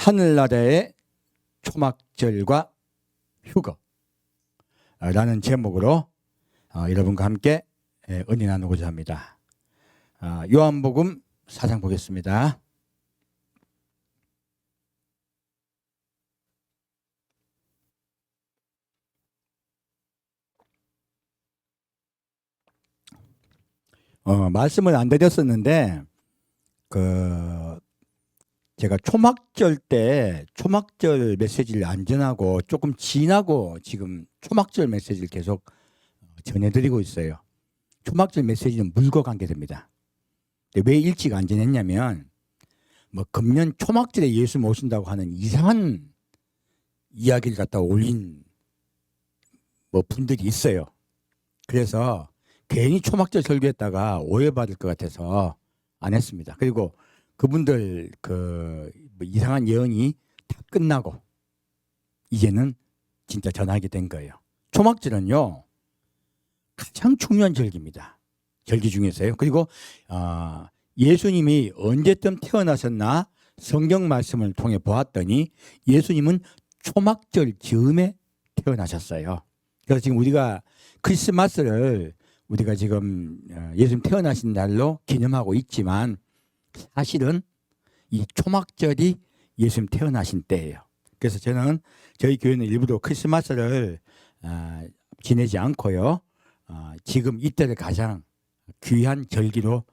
하늘나라의 초막절과 휴거 라는 제목으로 여러분과 함께 은혜 나누고자 합니다. 요한복음 4장 보겠습니다. 말씀을 안 드렸었는데 제가 초막절 메시지를 안 전하고 조금 지나고 지금 초막절 메시지를 계속 전해드리고 있어요. 초막절 메시지는 물과 관계됩니다. 왜 일찍 안 전했냐면 금년 초막절에 예수 모신다고 하는 이상한 이야기를 갖다 올린 분들이 있어요. 그래서 괜히 초막절 설교했다가 오해받을 것 같아서 안 했습니다. 그리고 그분들 이상한 예언이 다 끝나고 이제는 진짜 전하게 된 거예요. 초막절은요 가장 중요한 절기입니다. 절기 중에서요. 그리고 예수님이 언제쯤 태어나셨나 성경 말씀을 통해 보았더니 예수님은 초막절 즈음에 태어나셨어요. 그래서 지금 우리가 크리스마스를 우리가 지금 예수님 태어나신 날로 기념하고 있지만 사실은 이 초막절이 예수님 태어나신 때예요. 그래서 저는 저희 교회는 일부러 크리스마스를 지내지 않고요. 지금 이때를 가장 귀한 절기로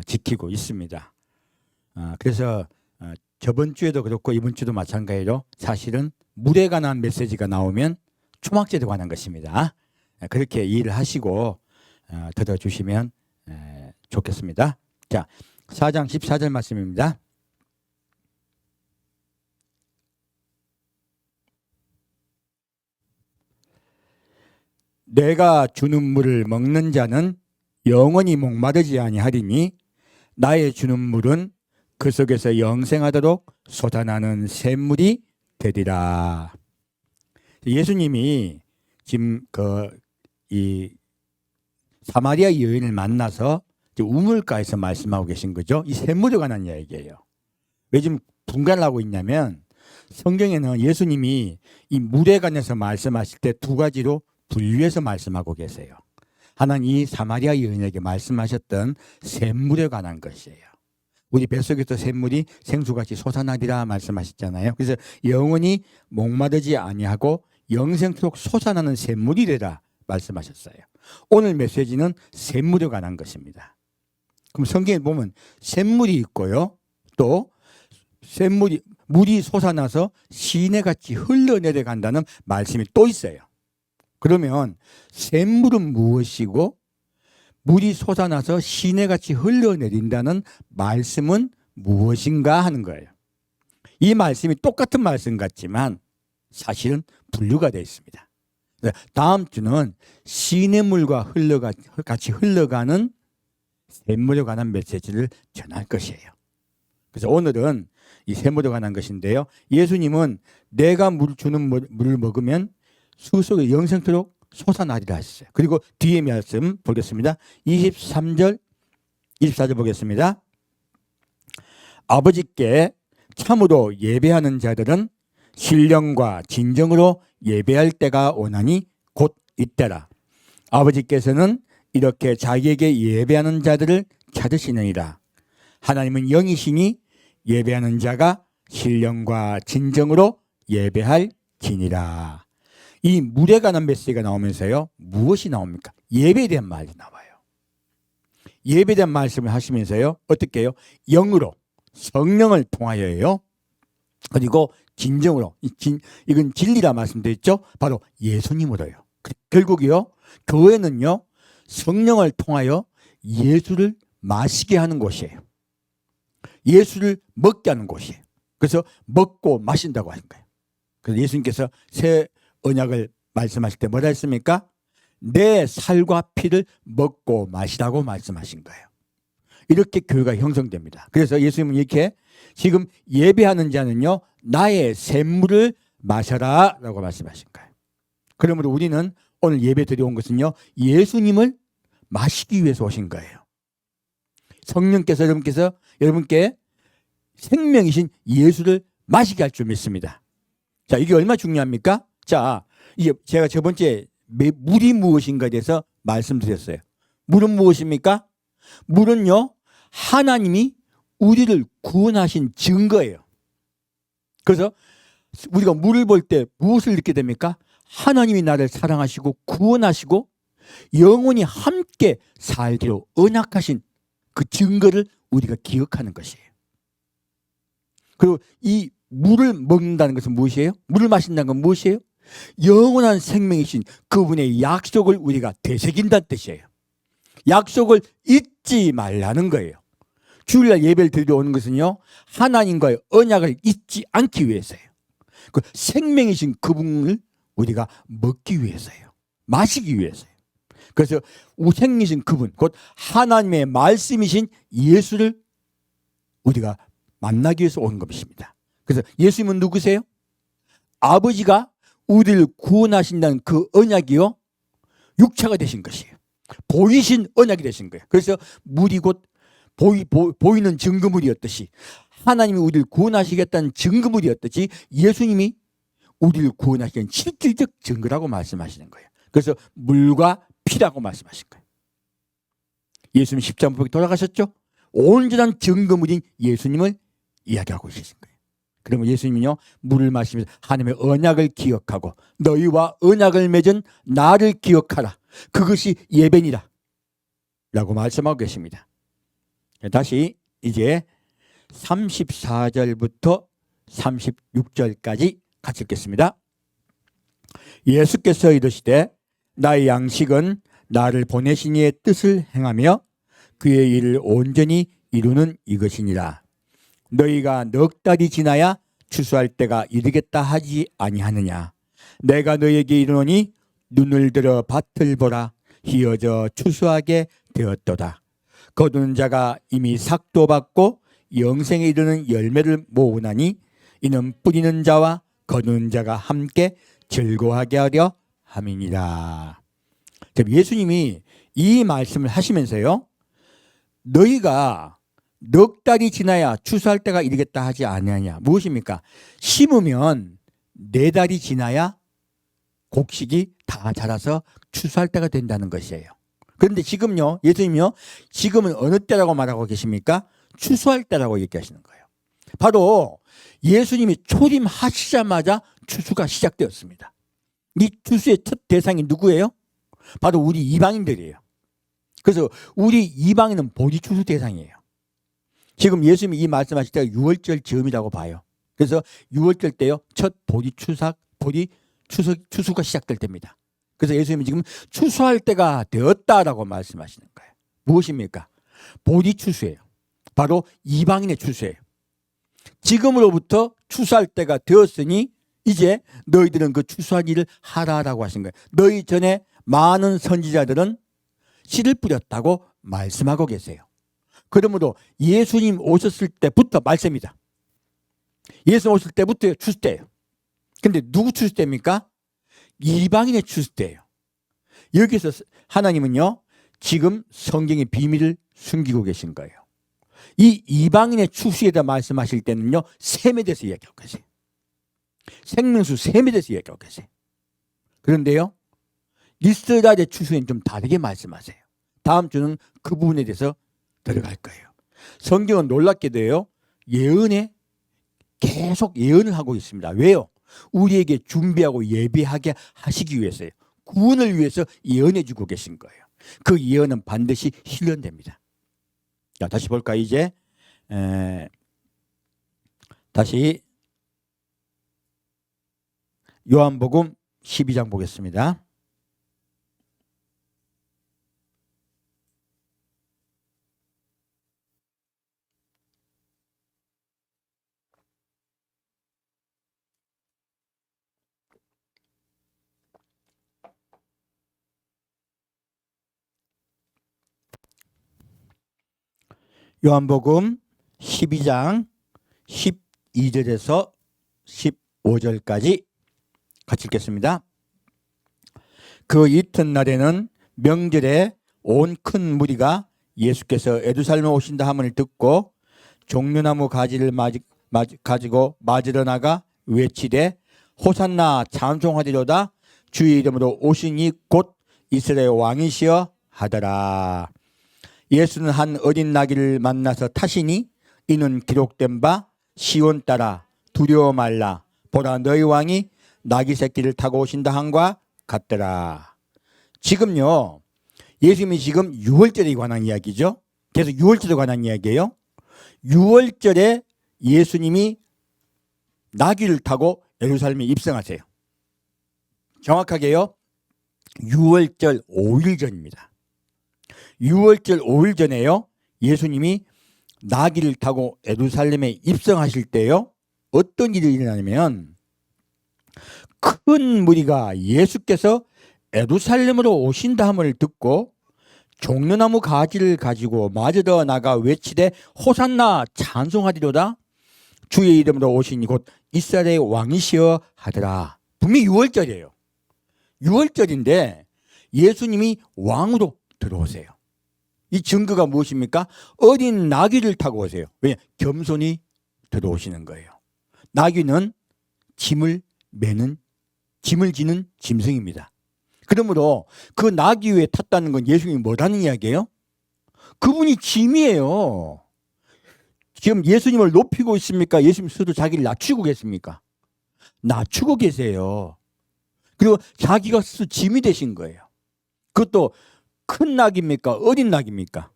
지키고 있습니다. 그래서 저번 주에도 그렇고 이번 주도 마찬가지로 사실은 물에 관한 메시지가 나오면 초막절에 관한 것입니다. 그렇게 이해를 하시고 들어주시면 좋겠습니다. 자, 4장 14절 말씀입니다. 내가 주는 물을 먹는 자는 영원히 목마르지 아니하리니 나의 주는 물은 그 속에서 영생하도록 솟아나는 샘물이 되리라. 예수님이 지금 이 사마리아 여인을 만나서 우물가에서 말씀하고 계신 거죠. 이 샘물에 관한 이야기예요. 왜 지금 분간을 하고 있냐면 성경에는 예수님이 이 물에 관해서 말씀하실 때 두 가지로 분류해서 말씀하고 계세요. 하나는 이 사마리아 여인에게 말씀하셨던 샘물에 관한 것이에요. 우리 뱃속에서 샘물이 생수같이 솟아나리라 말씀하셨잖아요. 그래서 영원히 목마르지 아니하고 영생토록 솟아나는 샘물이 되라 말씀하셨어요. 오늘 메시지는 샘물에 관한 것입니다. 그럼 성경에 보면 샘물이 있고요. 또 물이 솟아나서 시내같이 흘러내려간다는 말씀이 또 있어요. 그러면 샘물은 무엇이고 물이 솟아나서 시내같이 흘러내린다는 말씀은 무엇인가 하는 거예요. 이 말씀이 똑같은 말씀 같지만 사실은 분류가 되어 있습니다. 다음 주는 시냇물과 같이 흘러가는 샘물에 관한 메시지를 전할 것이에요. 그래서 오늘은 이 샘물에 관한 것인데요. 예수님은 내가 주는 물을 먹으면 수 속에 영생토록 솟아나리라 하셨어요. 그리고 뒤에 말씀 보겠습니다. 23절, 24절 보겠습니다. 아버지께 참으로 예배하는 자들은 신령과 진정으로 예배할 때가 오나니 곧 이때라. 아버지께서는 이렇게 자기에게 예배하는 자들을 찾으시느니라. 하나님은 영이시니 예배하는 자가 신령과 진정으로 예배할지니라. 이 물에 관한 메시지가 나오면서요. 무엇이 나옵니까? 예배에 대한 말이 나와요. 예배에 대한 말씀을 하시면서요. 어떻게 해요? 영으로 성령을 통하여요. 그리고 진정으로 이건 진리라 말씀드렸죠. 바로 예수님으로요. 결국이요. 교회는요. 성령을 통하여 예수를 마시게 하는 곳이에요. 예수를 먹게 하는 곳이에요. 그래서 먹고 마신다고 하는 거예요. 그래서 예수님께서 새 언약을 말씀하실 때 뭐라 했습니까? 내 살과 피를 먹고 마시라고 말씀하신 거예요. 이렇게 교회가 형성됩니다. 그래서 예수님은 이렇게 지금 예배하는 자는요. 나의 샘물을 마셔라 라고 말씀하신 거예요. 그러므로 우리는 오늘 예배 드려온 것은요. 예수님을 마시기 위해서 오신 거예요. 성령께서 여러분께 생명이신 예수를 마시게 할 줄 믿습니다. 자, 이게 얼마나 중요합니까? 자, 이게 제가 저번주에 물이 무엇인가에 대해서 말씀드렸어요. 물은 무엇입니까? 물은요, 하나님이 우리를 구원하신 증거예요. 그래서 우리가 물을 볼 때 무엇을 느끼게 됩니까? 하나님이 나를 사랑하시고 구원하시고 영원히 함께 살기로 언약하신 그 증거를 우리가 기억하는 것이에요. 그리고 이 물을 먹는다는 것은 무엇이에요? 물을 마신다는 건 무엇이에요? 영원한 생명이신 그분의 약속을 우리가 되새긴다는 뜻이에요. 약속을 잊지 말라는 거예요. 주일날 예배를 드리러 오는 것은요, 하나님과의 언약을 잊지 않기 위해서예요. 그 생명이신 그분을 우리가 먹기 위해서예요. 마시기 위해서예요. 그래서 우생이신 그분, 곧 하나님의 말씀이신 예수를 우리가 만나기 위해서 온 것입니다. 그래서 예수님은 누구세요? 아버지가 우리를 구원하신다는 그 언약이요, 육체가 되신 것이에요. 보이신 언약이 되신 거예요. 그래서 물이 곧 보이는 증거물이었듯이, 하나님이 우리를 구원하시겠다는 증거물이었듯이 예수님이 우리를 구원하시는 실질적 증거라고 말씀하시는 거예요. 그래서 물과 피라고 말씀하신 거예요. 예수님 십자가 못 돌아가셨죠? 온전한 증거물인 예수님을 이야기하고 계신 거예요. 그러면 예수님은요, 물을 마시면서 하나님의 언약을 기억하고 너희와 언약을 맺은 나를 기억하라. 그것이 예배니라 라고 말씀하고 계십니다. 다시 이제 34절부터 36절까지 같이 읽겠습니다. 예수께서 이르시되 나의 양식은 나를 보내신 이의 뜻을 행하며 그의 일을 온전히 이루는 이것이니라. 너희가 넉 달이 지나야 추수할 때가 이르겠다 하지 아니하느냐. 내가 너희에게 이르노니 눈을 들어 밭을 보라. 희어져 추수하게 되었도다. 거두는 자가 이미 삭도 받고 영생에 이르는 열매를 모으나니 이는 뿌리는 자와 거두는 자가 함께 즐거워하게 하려 함이니라. 예수님이 이 말씀을 하시면서요, 너희가 넉 달이 지나야 추수할 때가 이르겠다 하지 아니하냐. 무엇입니까? 심으면 4달이 지나야 곡식이 다 자라서 추수할 때가 된다는 것이에요. 그런데 지금요, 예수님이요, 지금은 어느 때라고 말하고 계십니까? 추수할 때라고 얘기하시는 거예요. 바로 예수님이 초림하시자마자 추수가 시작되었습니다. 이 추수의 첫 대상이 누구예요? 바로 우리 이방인들이에요. 그래서 우리 이방인은 보리 추수 대상이에요. 지금 예수님이 이 말씀하실 때가 6월절 즈음이라고 봐요. 그래서 6월절 때요, 첫 보리 추수가 시작될 때입니다. 그래서 예수님이 지금 추수할 때가 되었다라고 말씀하시는 거예요. 무엇입니까? 보리 추수예요. 바로 이방인의 추수예요. 지금으로부터 추수할 때가 되었으니 이제 너희들은 그 추수할 일을 하라라고 하신 거예요. 너희 전에 많은 선지자들은 씨를 뿌렸다고 말씀하고 계세요. 그러므로 예수님 오셨을 때부터 말씀이다. 예수님 오실 때부터 추수 때예요. 근데 누구 추수 때입니까? 이방인의 추수 때예요. 여기서 하나님은요, 지금 성경의 비밀을 숨기고 계신 거예요. 이 이방인의 추수에 대해 말씀하실 때는요, 셈에 대해서 이야기하고 계세요. 생명수 셈에 대해서 이야기하고 계세요. 그런데요, 이스라엘의 추수에는 좀 다르게 말씀하세요. 다음 주는 그 부분에 대해서 들어갈 거예요. 성경은 놀랍게도요, 예언에 계속 예언을 하고 있습니다. 왜요? 우리에게 준비하고 예비하게 하시기 위해서요. 구원을 위해서 예언해 주고 계신 거예요. 그 예언은 반드시 실현됩니다. 자, 다시 볼까 이제 다시 요한복음 12장 보겠습니다. 요한복음 12장 12절에서 15절까지 같이 읽겠습니다. 그 이튿날에는 명절에 온 큰 무리가 예수께서 예루살렘에 오신다 함을 듣고 종려나무 가지를 가지고 맞으러 나가 외치되 호산나 찬송하리로다 주의 이름으로 오시니 곧 이스라엘 왕이시여 하더라. 예수는 한 어린 나귀를 만나서 타시니 이는 기록된 바 시온 따라 두려워 말라 보라 너희 왕이 나귀 새끼를 타고 오신다 한과 같더라. 지금요 예수님이 지금 유월절에 관한 이야기죠. 그래서 유월절에 관한 이야기예요. 유월절에 예수님이 나귀를 타고 예루살렘에 입성하세요. 정확하게요 6월절 5일 전입니다. 6월절 5일 전에요 예수님이 나귀를 타고 예루살렘에 입성하실 때요 어떤 일이 일어나냐면 큰 무리가 예수께서 예루살렘으로 오신다함을 듣고 종려나무 가지를 가지고 맞으러 나가 외치되 호산나 찬송하리로다 주의 이름으로 오시니 곧 이스라엘의 왕이시여 하더라. 분명히 6월절이에요. 6월절인데 예수님이 왕으로 들어오세요. 이 증거가 무엇입니까? 어린 나귀를 타고 오세요. 왜? 겸손히 들어오시는 거예요. 나귀는 짐을 지는 짐승입니다. 그러므로 그 나귀 위에 탔다는 건 예수님이 뭐라는 이야기예요? 그분이 짐이에요. 지금 예수님을 높이고 있습니까? 예수님 스스로 자기를 낮추고 계십니까? 낮추고 계세요. 그리고 자기가 스스로 짐이 되신 거예요. 그것도 큰 낙입니까? 어린 낙입니까?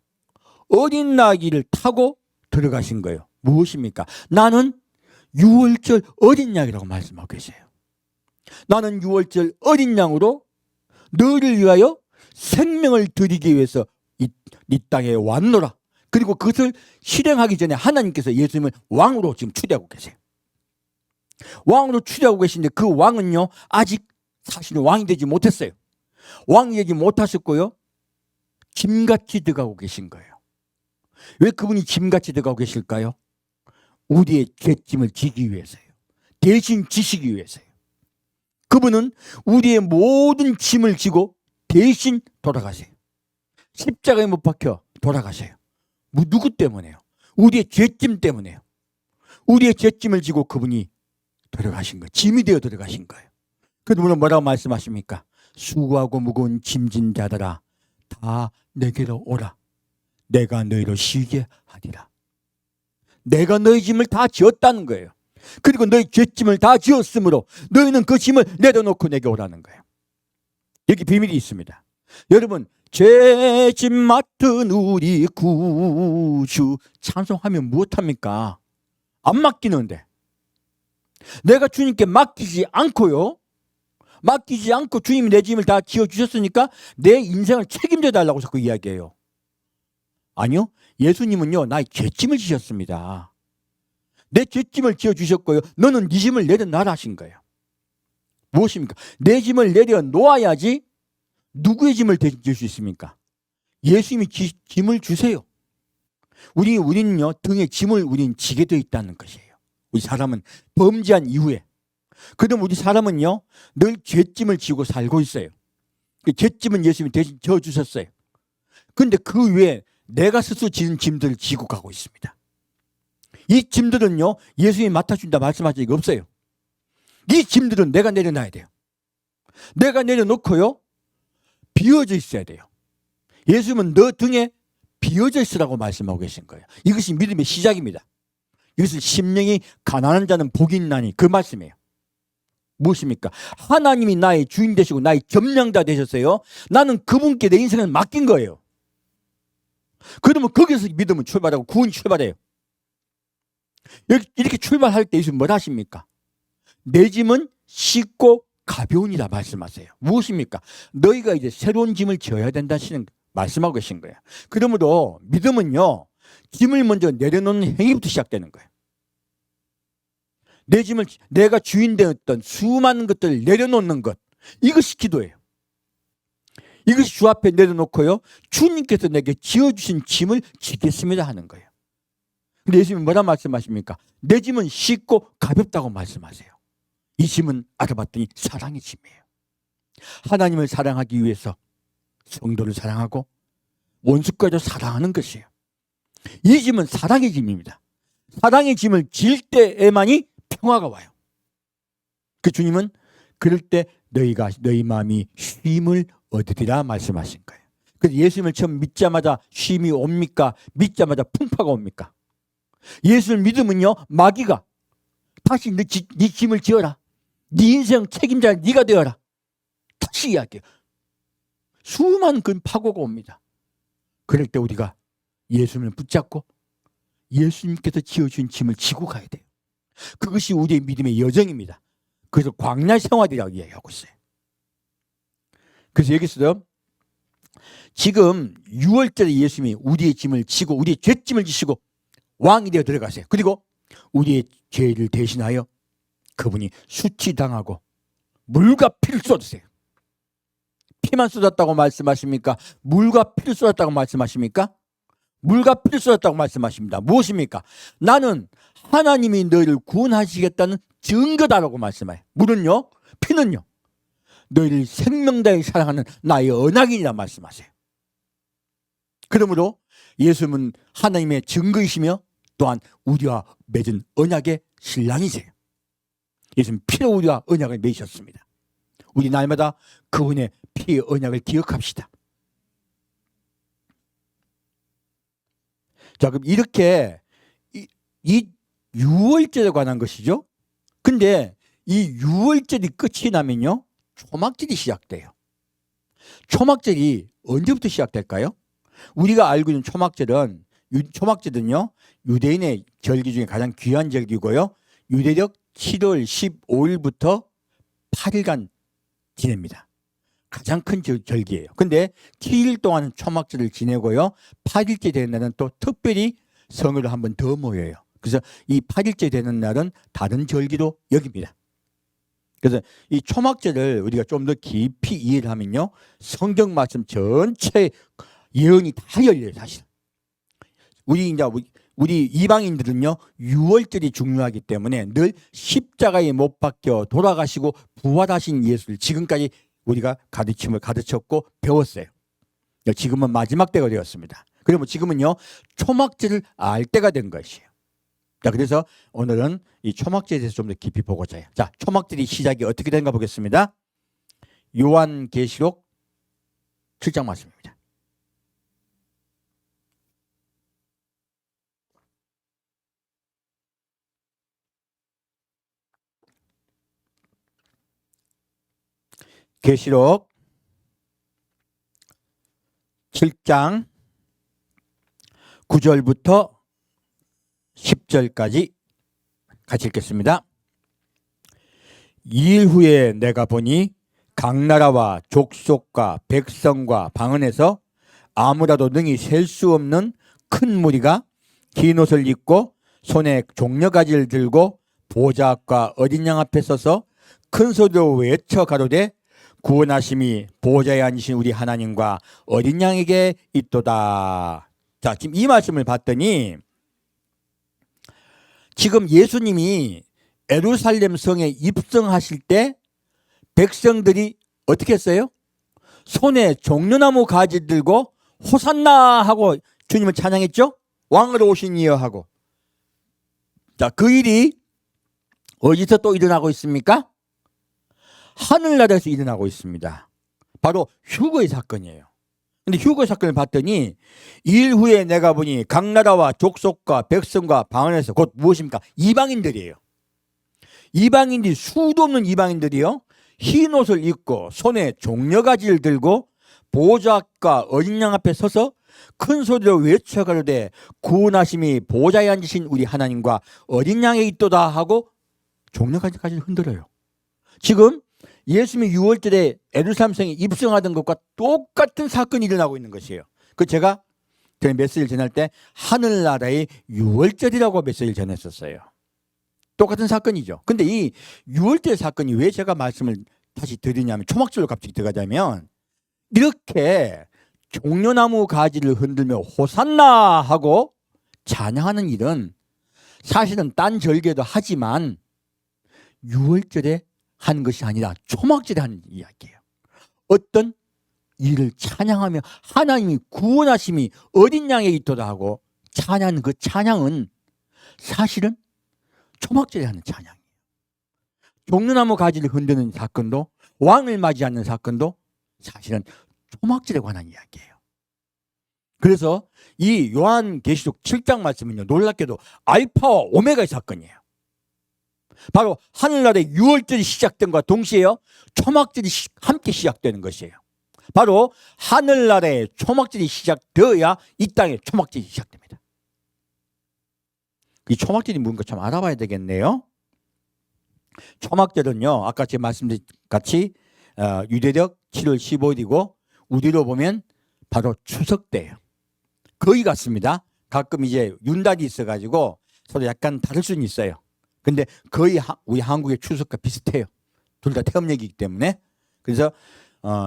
어린 나귀를 타고 들어가신 거예요. 무엇입니까? 나는 6월절 어린 양이라고 말씀하고 계세요. 나는 6월절 어린 양으로 너를 위하여 생명을 드리기 위해서 이 땅에 왔노라. 그리고 그것을 실행하기 전에 하나님께서 예수님을 왕으로 지금 추대하고 계세요. 왕으로 추대하고 계신데 그 왕은요 아직 사실은 왕이 되지 못했어요. 왕이 되지 못하셨고요 짐같이 들어가고 계신 거예요. 왜 그분이 짐같이 들어가고 계실까요? 우리의 죄짐을 지기 위해서요. 대신 지시기 위해서요. 그분은 우리의 모든 짐을 지고 대신 돌아가세요. 십자가에 못 박혀 돌아가세요. 누구 때문에요? 우리의 죄짐 때문에요. 우리의 죄짐을 지고 그분이 들어가신 거예요. 짐이 되어 들어가신 거예요. 그래서 물론 뭐라고 말씀하십니까? 수고하고 무거운 짐진 자들아 다 내게로 오라. 내가 너희를 쉬게 하리라. 내가 너희 짐을 다 지었다는 거예요. 그리고 너희 죄짐을 다 지었으므로 너희는 그 짐을 내려놓고 내게 오라는 거예요. 여기 비밀이 있습니다. 여러분 죄짐 맡은 우리 구주 찬송하면 무엇합니까? 안 맡기는데 내가 주님께 맡기지 않고 주님이 내 짐을 다 지어주셨으니까 내 인생을 책임져 달라고 자꾸 이야기해요. 아니요, 예수님은요 나의 죄짐을 지셨습니다. 내 죄짐을 지어주셨고요 너는 네 짐을 내려놔라 하신 거예요. 무엇입니까? 내 짐을 내려놓아야지 누구의 짐을 대신 질 수 있습니까? 예수님이 짐을 주세요. 우리는요 등에 짐을 우린 지게 되어 있다는 것이에요. 우리 사람은 범죄한 이후에 그럼 우리 사람은요 늘 죄짐을 지고 살고 있어요. 그 죄짐은 예수님이 대신 져주셨어요. 그런데 그 외에 내가 스스로 지는 짐들을 지고 가고 있습니다. 이 짐들은요 예수님이 맡아준다 말씀하신 적이 없어요. 이 짐들은 내가 내려놔야 돼요. 내가 내려놓고요 비워져 있어야 돼요. 예수님은 너 등에 비워져 있으라고 말씀하고 계신 거예요. 이것이 믿음의 시작입니다. 이것을 심령이 가난한 자는 복이 있나니 그 말씀이에요. 무엇입니까? 하나님이 나의 주인 되시고 나의 점령자 되셨어요. 나는 그분께 내 인생을 맡긴 거예요. 그러면 거기서 믿음은 출발하고 구원이 출발해요. 이렇게 출발할 때 예수님 뭘 하십니까? 내 짐은 쉽고 가벼우니라 말씀하세요. 무엇입니까? 너희가 이제 새로운 짐을 져야 된다시는 말씀하고 계신 거예요. 그러므로 믿음은요 짐을 먼저 내려놓는 행위부터 시작되는 거예요. 내 짐을 내가 주인 되었던 수많은 것들을 내려놓는 것, 이것이 기도예요. 이것이 주 앞에 내려놓고요 주님께서 내게 지어주신 짐을 지겠습니다 하는 거예요. 근데 예수님은 뭐라 말씀하십니까? 내 짐은 쉽고 가볍다고 말씀하세요. 이 짐은 알아봤더니 사랑의 짐이에요. 하나님을 사랑하기 위해서 성도를 사랑하고 원수까지도 사랑하는 것이에요. 이 짐은 사랑의 짐입니다. 사랑의 짐을 질 때에만이 평화가 와요. 그 주님은 그럴 때 너희 마음이 쉼을 얻으리라 말씀하신 거예요. 그래서 예수님을 처음 믿자마자 쉼이 옵니까? 믿자마자 풍파가 옵니까? 예수를 믿으면요, 마귀가 다시 네 짐을 지어라. 네 인생 책임자 네가 되어라. 다시 이야기해요. 수많은 그 파고가 옵니다. 그럴 때 우리가 예수님을 붙잡고 예수님께서 지어준 짐을 지고 가야 돼요. 그것이 우리의 믿음의 여정입니다. 그래서 광야 생활이라고 이야기하고 있어요. 그래서 여기서도 지금 6월절에 예수님이 우리의 짐을 지고 우리의 죄짐을 지시고 왕이 되어 들어가세요. 그리고 우리의 죄를 대신하여 그분이 수치당하고 물과 피를 쏟으세요. 피만 쏟았다고 말씀하십니까? 물과 피를 쏟았다고 말씀하십니까? 물과 피를 쏟았다고 말씀하십니다. 무엇입니까? 나는 하나님이 너희를 구원하시겠다는 증거다라고 말씀해요. 물은요, 피는요, 너희를 생명 다해 사랑하는 나의 언약이라 말씀하세요. 그러므로 예수님은 하나님의 증거이시며 또한 우리와 맺은 언약의 신랑이세요. 예수님 피로 우리와 언약을 맺으셨습니다. 우리 날마다 그분의 피의 언약을 기억합시다. 자, 그럼 이렇게 이 6월절에 관한 것이죠. 근데 이 6월절이 끝이 나면요, 초막절이 시작돼요. 초막절이 언제부터 시작될까요? 우리가 알고 있는 초막절은요, 유대인의 절기 중에 가장 귀한 절기고요, 유대적 7월 15일부터 8일간 지냅니다. 가장 큰 절기예요. 근데 7일 동안 초막절을 지내고요, 8일째 되는 날은 또 특별히 성으로 한 번 더 모여요. 그래서 이 8일째 되는 날은 다른 절기로 여깁니다. 그래서 이 초막절을 우리가 좀 더 깊이 이해를 하면요, 성경 말씀 전체 예언이 다 열려요. 사실 우리 이방인들은요, 6월절이 중요하기 때문에 늘 십자가에 못 박혀 돌아가시고 부활하신 예수를 지금까지 우리가 가르쳤고 배웠어요. 지금은 마지막 때가 되었습니다. 그러면 지금은요, 초막절을 알 때가 된 것이에요. 자, 그래서 오늘은 이 초막절에 대해서 좀 더 깊이 보고자 해요. 자, 초막절이 시작이 어떻게 되는가 보겠습니다. 요한계시록 7장 말씀입니다. 계시록 7장 9절부터 10절까지 같이 읽겠습니다. 2일 후에 내가 보니 각 나라와 족속과 백성과 방언에서 아무라도 능히 셀 수 없는 큰 무리가 긴 옷을 입고 손에 종려가지를 들고 보좌 앞과 어린 양 앞에 서서 큰 소리로 외쳐 가로되 구원하심이 보좌에 앉으신 우리 하나님과 어린 양에게 있도다. 자, 지금 이 말씀을 봤더니 지금 예수님이 예루살렘 성에 입성하실 때 백성들이 어떻게 했어요? 손에 종려나무 가지 들고 호산나 하고 주님을 찬양했죠? 왕으로 오신 이여 하고. 자, 그 일이 어디서 또 일어나고 있습니까? 하늘나라에서 일어나고 있습니다. 바로 휴거의 사건이에요. 근데 휴거의 사건을 봤더니 2일 후에 내가 보니 각 나라와 족속과 백성과 방언에서 곧 무엇입니까? 이방인들이에요. 이방인들이 수도 없는 이방인들이요, 흰 옷을 입고 손에 종려가지를 들고 보좌과 어린 양 앞에 서서 큰 소리로 외쳐가로되 구원하심이 보좌에 앉으신 우리 하나님과 어린 양에 있도다 하고 종려가지를 흔들어요. 지금 예수님이 6월절에 예루살렘 성에 입성하던 것과 똑같은 사건이 일어나고 있는 것이에요. 그 제가 메시지를 전할 때 하늘나라의 6월절이라고 메시지를 전했었어요. 똑같은 사건이죠. 근데 이 6월절 사건이 왜 제가 말씀을 다시 드리냐면, 초막절로 갑자기 들어가자면, 이렇게 종려나무 가지를 흔들며 호산나 하고 찬양하는 일은 사실은 딴 절기에도 하지만 6월절에 하는 것이 아니라 초막절에 하는 이야기예요. 어떤 일을 찬양하며 하나님이 구원하심이 어린 양에 있도다 하고 찬양하는 그 찬양은 사실은 초막절에 하는 찬양이에요. 종려나무 가지를 흔드는 사건도, 왕을 맞이하는 사건도 사실은 초막절에 관한 이야기예요. 그래서 이 요한계시록 7장 말씀은요, 놀랍게도 알파와 오메가의 사건이에요. 바로 하늘나라의 6월절이 시작된과 동시에요, 초막절이 함께 시작되는 것이에요. 바로 하늘나라의 초막절이 시작되어야 이 땅의 초막절이 시작됩니다. 이 초막절이 뭔가 좀 알아봐야 되겠네요. 초막절은요, 아까 제가 말씀드린 같이 유대력 7월 15일이고 우리로 보면 바로 추석 때예요. 거의 같습니다. 가끔 이제 윤달이 있어가지고 서로 약간 다를 수는 있어요. 근데 거의 우리 한국의 추석과 비슷해요. 둘 다 태음력이기 때문에. 그래서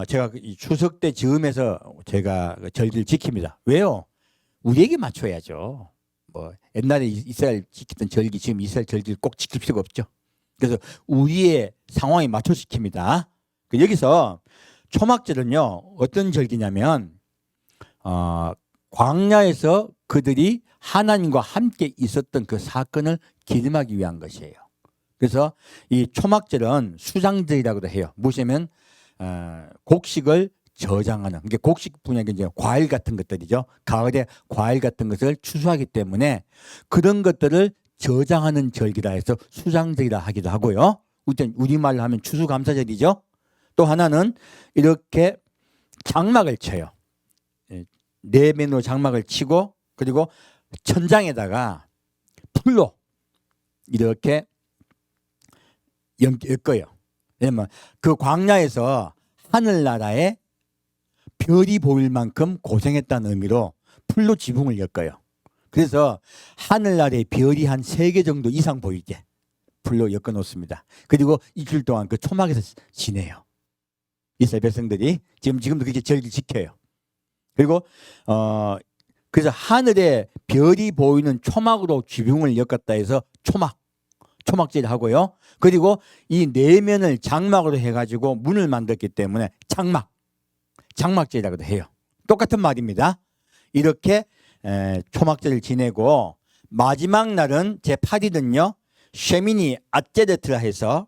제가 이 추석 때 즈음해서 제가 절기를 지킵니다. 왜요? 우리에게 맞춰야죠. 뭐 옛날에 이스라엘 지키던 절기, 지금 이스라엘 절기를 꼭 지킬 필요가 없죠. 그래서 우리의 상황에 맞춰 지킵니다. 여기서 초막절은요, 어떤 절기냐면 광야에서 그들이 하나님과 함께 있었던 그 사건을 기념하기 위한 것이에요. 그래서 이 초막절은 수장절이라고도 해요. 무엇이냐면 곡식을 저장하는, 그러니까 곡식 분야가 이제 과일 같은 것들이죠. 가을에 과일 같은 것을 추수하기 때문에 그런 것들을 저장하는 절기라 해서 수장절이라 하기도 하고요. 우리말로 하면 추수감사절이죠. 또 하나는 이렇게 장막을 쳐요. 네 면으로 장막을 치고, 그리고 천장에다가 풀로 이렇게 엮어요. 왜냐면 그 광야에서 하늘나라에 별이 보일 만큼 고생했다는 의미로 풀로 지붕을 엮어요. 그래서 하늘나라에 별이 한 3개 정도 이상 보이게 풀로 엮어 놓습니다. 그리고 이틀 동안 그 초막에서 지내요. 이스라엘 백성들이 지금도 그렇게 절기를 지켜요. 그리고 그래서 하늘에 별이 보이는 초막으로 지붕을 엮었다 해서 초막절 하고요. 그리고 이 내면을 장막으로 해가지고 문을 만들었기 때문에 장막절이라고도 해요. 똑같은 말입니다. 이렇게 초막절을 지내고 마지막 날은 제8일은요 쉐미니 아제레트라 해서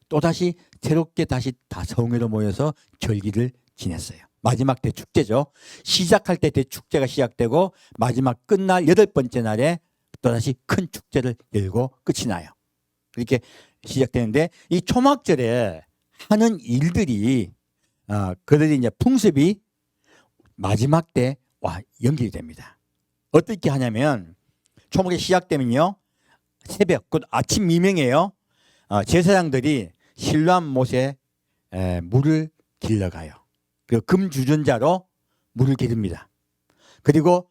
또다시 새롭게 다시 다 성회로 모여서 절기를 지냈어요. 마지막 대축제죠. 시작할 때 대축제가 시작되고 마지막 끝날 8번째 날에 또다시 큰 축제를 열고 끝이 나요. 이렇게 시작되는데 이 초막절에 하는 일들이 그들이 이제 풍습이 마지막 때 연결이 됩니다. 어떻게 하냐면 초막이 시작되면요 새벽 곧 아침 미명이에요. 제사장들이 실로암 못에 물을 길러가요. 그 금주전자로 물을 기릅니다. 그리고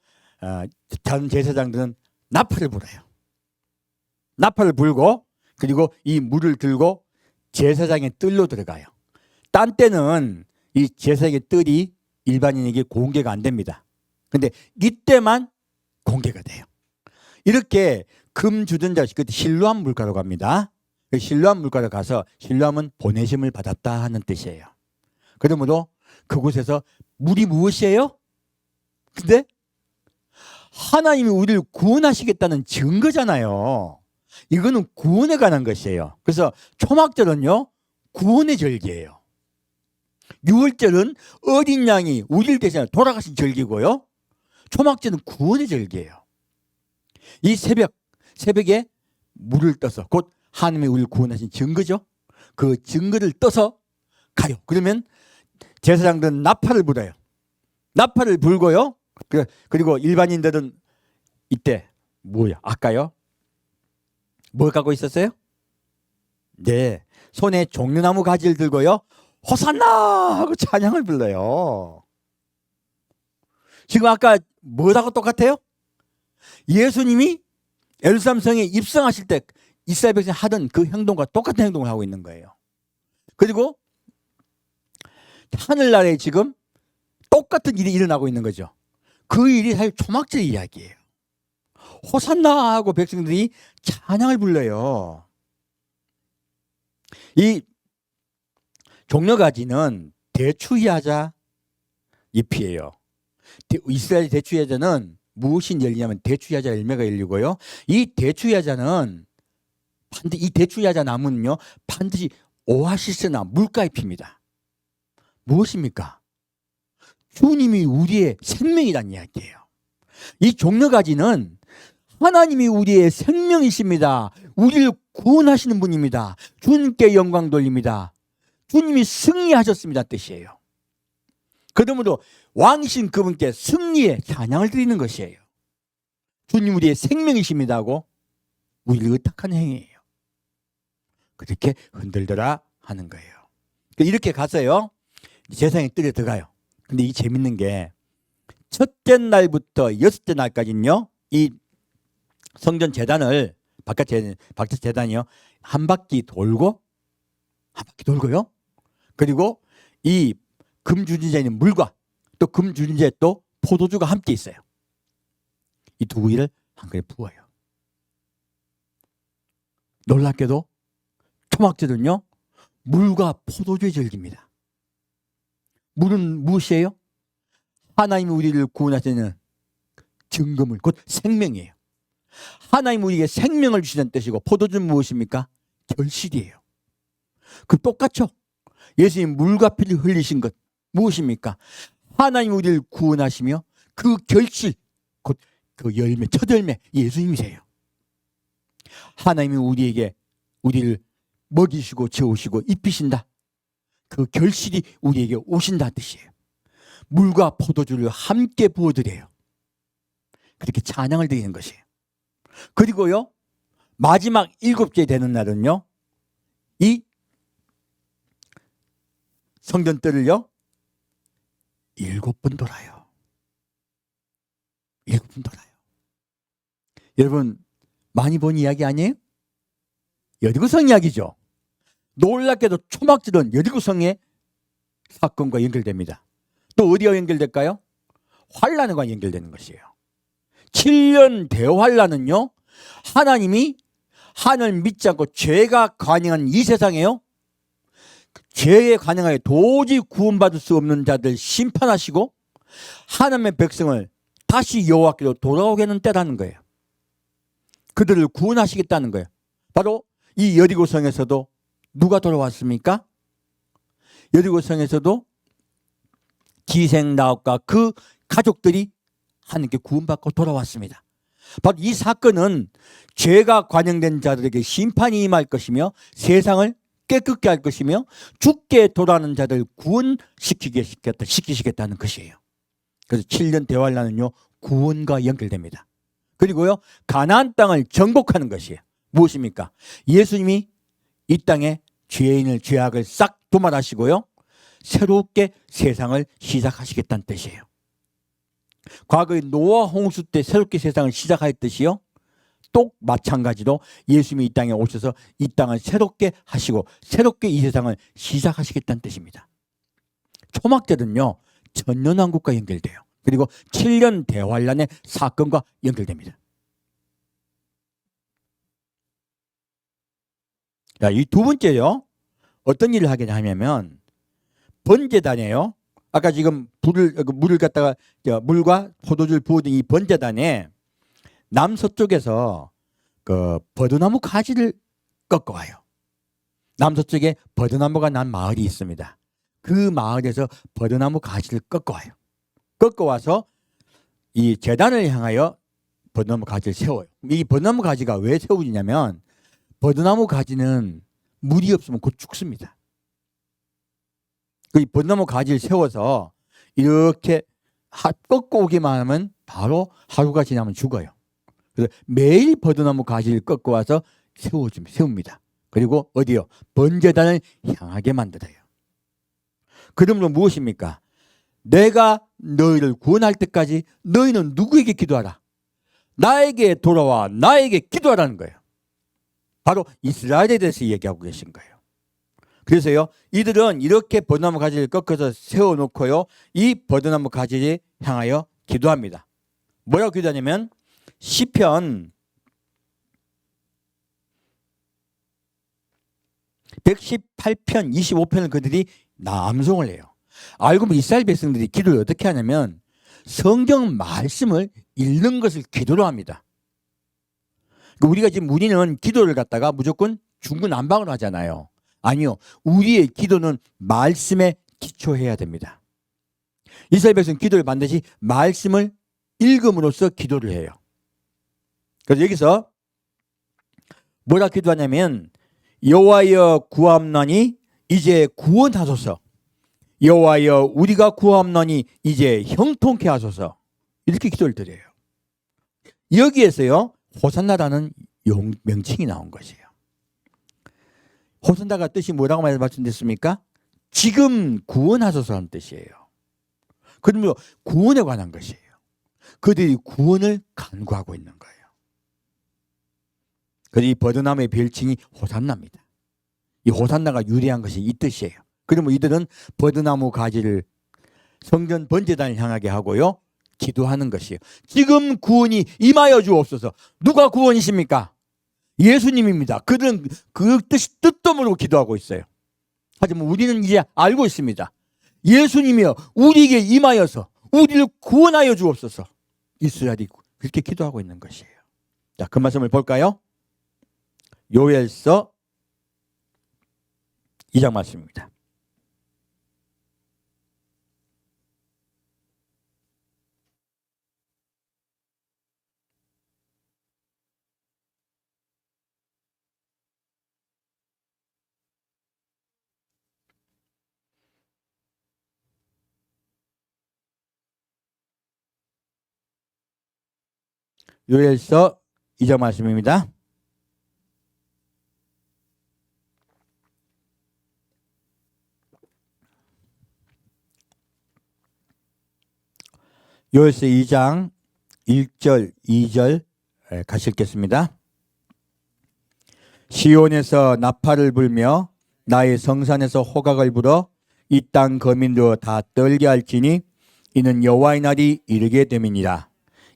다른 제사장들은 나팔을 불어요. 나팔을 불고 그리고 이 물을 들고 제사장의 뜰로 들어가요. 딴 때는 이 제사장의 뜰이 일반인에게 공개가 안 됩니다. 근데 이때만 공개가 돼요. 이렇게 금주전자, 그때 실로암 물가로 갑니다. 실로암 물가로 가서 실로암은 보내심을 받았다 하는 뜻이에요. 그러므로 그곳에서 물이 무엇이에요? 근데 하나님이 우리를 구원하시겠다는 증거잖아요. 이거는 구원에 관한 것이에요. 그래서 초막절은요 구원의 절기예요. 유월절은 어린 양이 우리를 대신해 돌아가신 절기고요. 초막절은 구원의 절기예요. 이 새벽에 물을 떠서 곧 하나님이 우리를 구원하신 증거죠. 그 증거를 떠서 가요. 그러면 제사장들은 나팔을 불어요. 나팔을 불고요. 그리고 일반인들은 이때 뭐야? 아까요? 뭘 갖고 있었어요? 네, 손에 종려나무 가지를 들고요. 호산나 하고 찬양을 불러요. 지금 아까 뭐하고 똑같아요? 예수님이 예루살렘 성에 입성하실 때 이스라엘 백성이 하던 그 행동과 똑같은 행동을 하고 있는 거예요. 그리고 하늘나라에 지금 똑같은 일이 일어나고 있는 거죠. 그 일이 사실 초막절 이야기예요. 호산나 하고 백성들이 찬양을 불러요. 이 종려가지는 대추야자 잎이에요. 이스라엘 대추야자는 무엇이 열리냐면 대추야자 열매가 열리고요. 이 대추야자는 이 대추야자 나무는요 반드시 오아시스나 물가에 핍니다. 무엇입니까? 주님이 우리의 생명이란 이야기예요. 이 종려가지는 하나님이 우리의 생명이십니다. 우리를 구원하시는 분입니다. 주님께 영광 돌립니다. 주님이 승리하셨습니다 뜻이에요. 그러므로 왕이신 그분께 승리의 찬양을 드리는 것이에요. 주님 우리의 생명이십니다 하고 우리를 의탁하는 행위예요. 그렇게 흔들더라 하는 거예요. 이렇게 가서요 제사장이 뜰에 들어가요. 근데 이 재밌는 게 첫째 날부터 여섯째 날까지는요 이 성전 재단을 바깥 재단이요 한 바퀴 돌고요. 그리고 이 금주진자에 있는 물과 또 금주진자에 또 포도주가 함께 있어요. 이 두 구이를 한 그릇 부어요. 놀랍게도 초막절은요 물과 포도주의 절기입니다. 물은 무엇이에요? 하나님이 우리를 구원하시는 증거물, 곧 생명이에요. 하나님이 우리에게 생명을 주시는 뜻이고 포도주는 무엇입니까? 결실이에요. 그 똑같죠? 예수님 물과 피를 흘리신 것 무엇입니까? 하나님이 우리를 구원하시며 그 결실, 곧 그 열매, 첫 열매 예수님이세요. 하나님이 우리를 먹이시고 재우시고 입히신다. 그 결실이 우리에게 오신다 뜻이에요. 물과 포도주를 함께 부어드려요. 그렇게 찬양을 드리는 것이에요. 그리고요 마지막 7째 되는 날은요 이 성전뜰을요 7번 돌아요. 7번 돌아요. 여러분 많이 본 이야기 아니에요? 여리고성 이야기죠. 놀랍게도 초막절은 여리고성의 사건과 연결됩니다. 또 어디와 연결될까요? 환란과 연결되는 것이에요. 7년 대환란은요 하나님이 하늘 믿지 않고 죄가 관영한 이 세상에요 죄에 관영하여 도저히 구원받을 수 없는 자들 심판하시고 하나님의 백성을 다시 여호와께로 돌아오게 하는 때라는 거예요. 그들을 구원하시겠다는 거예요. 바로 이 여리고성에서도 누가 돌아왔습니까? 여리고성에서도 기생나옥과 그 가족들이 하나님께 구원받고 돌아왔습니다. 바로 이 사건은 죄가 관영된 자들에게 심판이 임할 것이며 세상을 깨끗게 할 것이며 죽게 돌아오는 자들 구원시키시겠다는 것이에요. 그래서 7년 대환란은요 구원과 연결됩니다. 그리고요 가나안 땅을 정복하는 것이에요. 무엇입니까? 예수님이 이 땅에 죄인을 죄악을 싹 도말하시고요 새롭게 세상을 시작하시겠다는 뜻이에요. 과거의 노아 홍수 때 새롭게 세상을 시작하였듯이요 또 마찬가지로 예수님이 이 땅에 오셔서 이 땅을 새롭게 하시고 새롭게 이 세상을 시작하시겠다는 뜻입니다. 초막절은요 천년왕국과 연결돼요. 그리고 7년 대환란의 사건과 연결됩니다. 이 두 번째요 어떤 일을 하게 하냐면 번제단이에요. 아까 지금 물을 갖다가 물과 포도주를 부어둔 이 번제단에 남서쪽에서 그 버드나무 가지를 꺾어와요. 남서쪽에 버드나무가 난 마을이 있습니다. 그 마을에서 버드나무 가지를 꺾어와요. 꺾어와서 이 제단을 향하여 버드나무 가지를 세워요. 이 버드나무 가지가 왜 세우냐면 버드나무 가지는 물이 없으면 곧 죽습니다. 그 버드나무 가지를 세워서 이렇게 꺾고 오기만 하면 바로 하루가 지나면 죽어요. 그래서 매일 버드나무 가지를 꺾어 와서 세웁니다. 그리고 어디요? 번제단을 향하게 만들어요. 그러므로 무엇입니까? 내가 너희를 구원할 때까지 너희는 누구에게 기도하라? 나에게 돌아와 나에게 기도하라는 거예요. 바로 이스라엘에 대해서 얘기하고 계신 거예요. 그래서요 이들은 이렇게 버드나무 가지를 꺾어서 세워놓고요 이 버드나무 가지를 향하여 기도합니다. 뭐라고 기도하냐면 시편 118편 25편을 그들이 남송을 해요. 알고 보면 이스라엘 백성들이 기도를 어떻게 하냐면 성경 말씀을 읽는 것을 기도로 합니다. 우리가 지금 우리는 기도를 갖다가 무조건 중구난방으로 하잖아요. 아니요. 우리의 기도는 말씀에 기초해야 됩니다. 이스라엘 백성 기도를 반드시 말씀을 읽음으로써 기도를 해요. 그래서 여기서 뭐라 기도하냐면 여호와여 구함나니 이제 구원하소서. 여호와여 우리가 구함나니 이제 형통케 하소서. 이렇게 기도를 드려요. 여기에서요 호산나라는 명칭이 나온 것이에요. 호산나가 뜻이 뭐라고 말씀드렸습니까? 지금 구원하소서라는 뜻이에요. 그러면 구원에 관한 것이에요. 그들이 구원을 간구하고 있는 거예요. 그래서 이 버드나무의 별칭이 호산나입니다. 이 호산나가 유래한 것이 이 뜻이에요. 그러면 이들은 버드나무 가지를 성전 번제단을 향하게 하고요 기도하는 것이에요. 지금 구원이 임하여 주옵소서. 누가 구원이십니까? 예수님입니다. 그들은 그 뜻덤으로 기도하고 있어요. 하지만 우리는 이제 알고 있습니다. 예수님이여 우리에게 임하여서 우리를 구원하여 주옵소서. 이스라엘이 그렇게 기도하고 있는 것이에요. 자, 그 말씀을 볼까요? 요엘서 2장 말씀입니다. 요엘서 2장 말씀입니다. 요엘서 2장 1절 2절 같이 읽겠습니다. 시온에서 나팔을 불며 나의 성산에서 호각을 불어 이 땅 거민도 다 떨게 할지니 이는 여호와의 날이 이르게 됨이니라.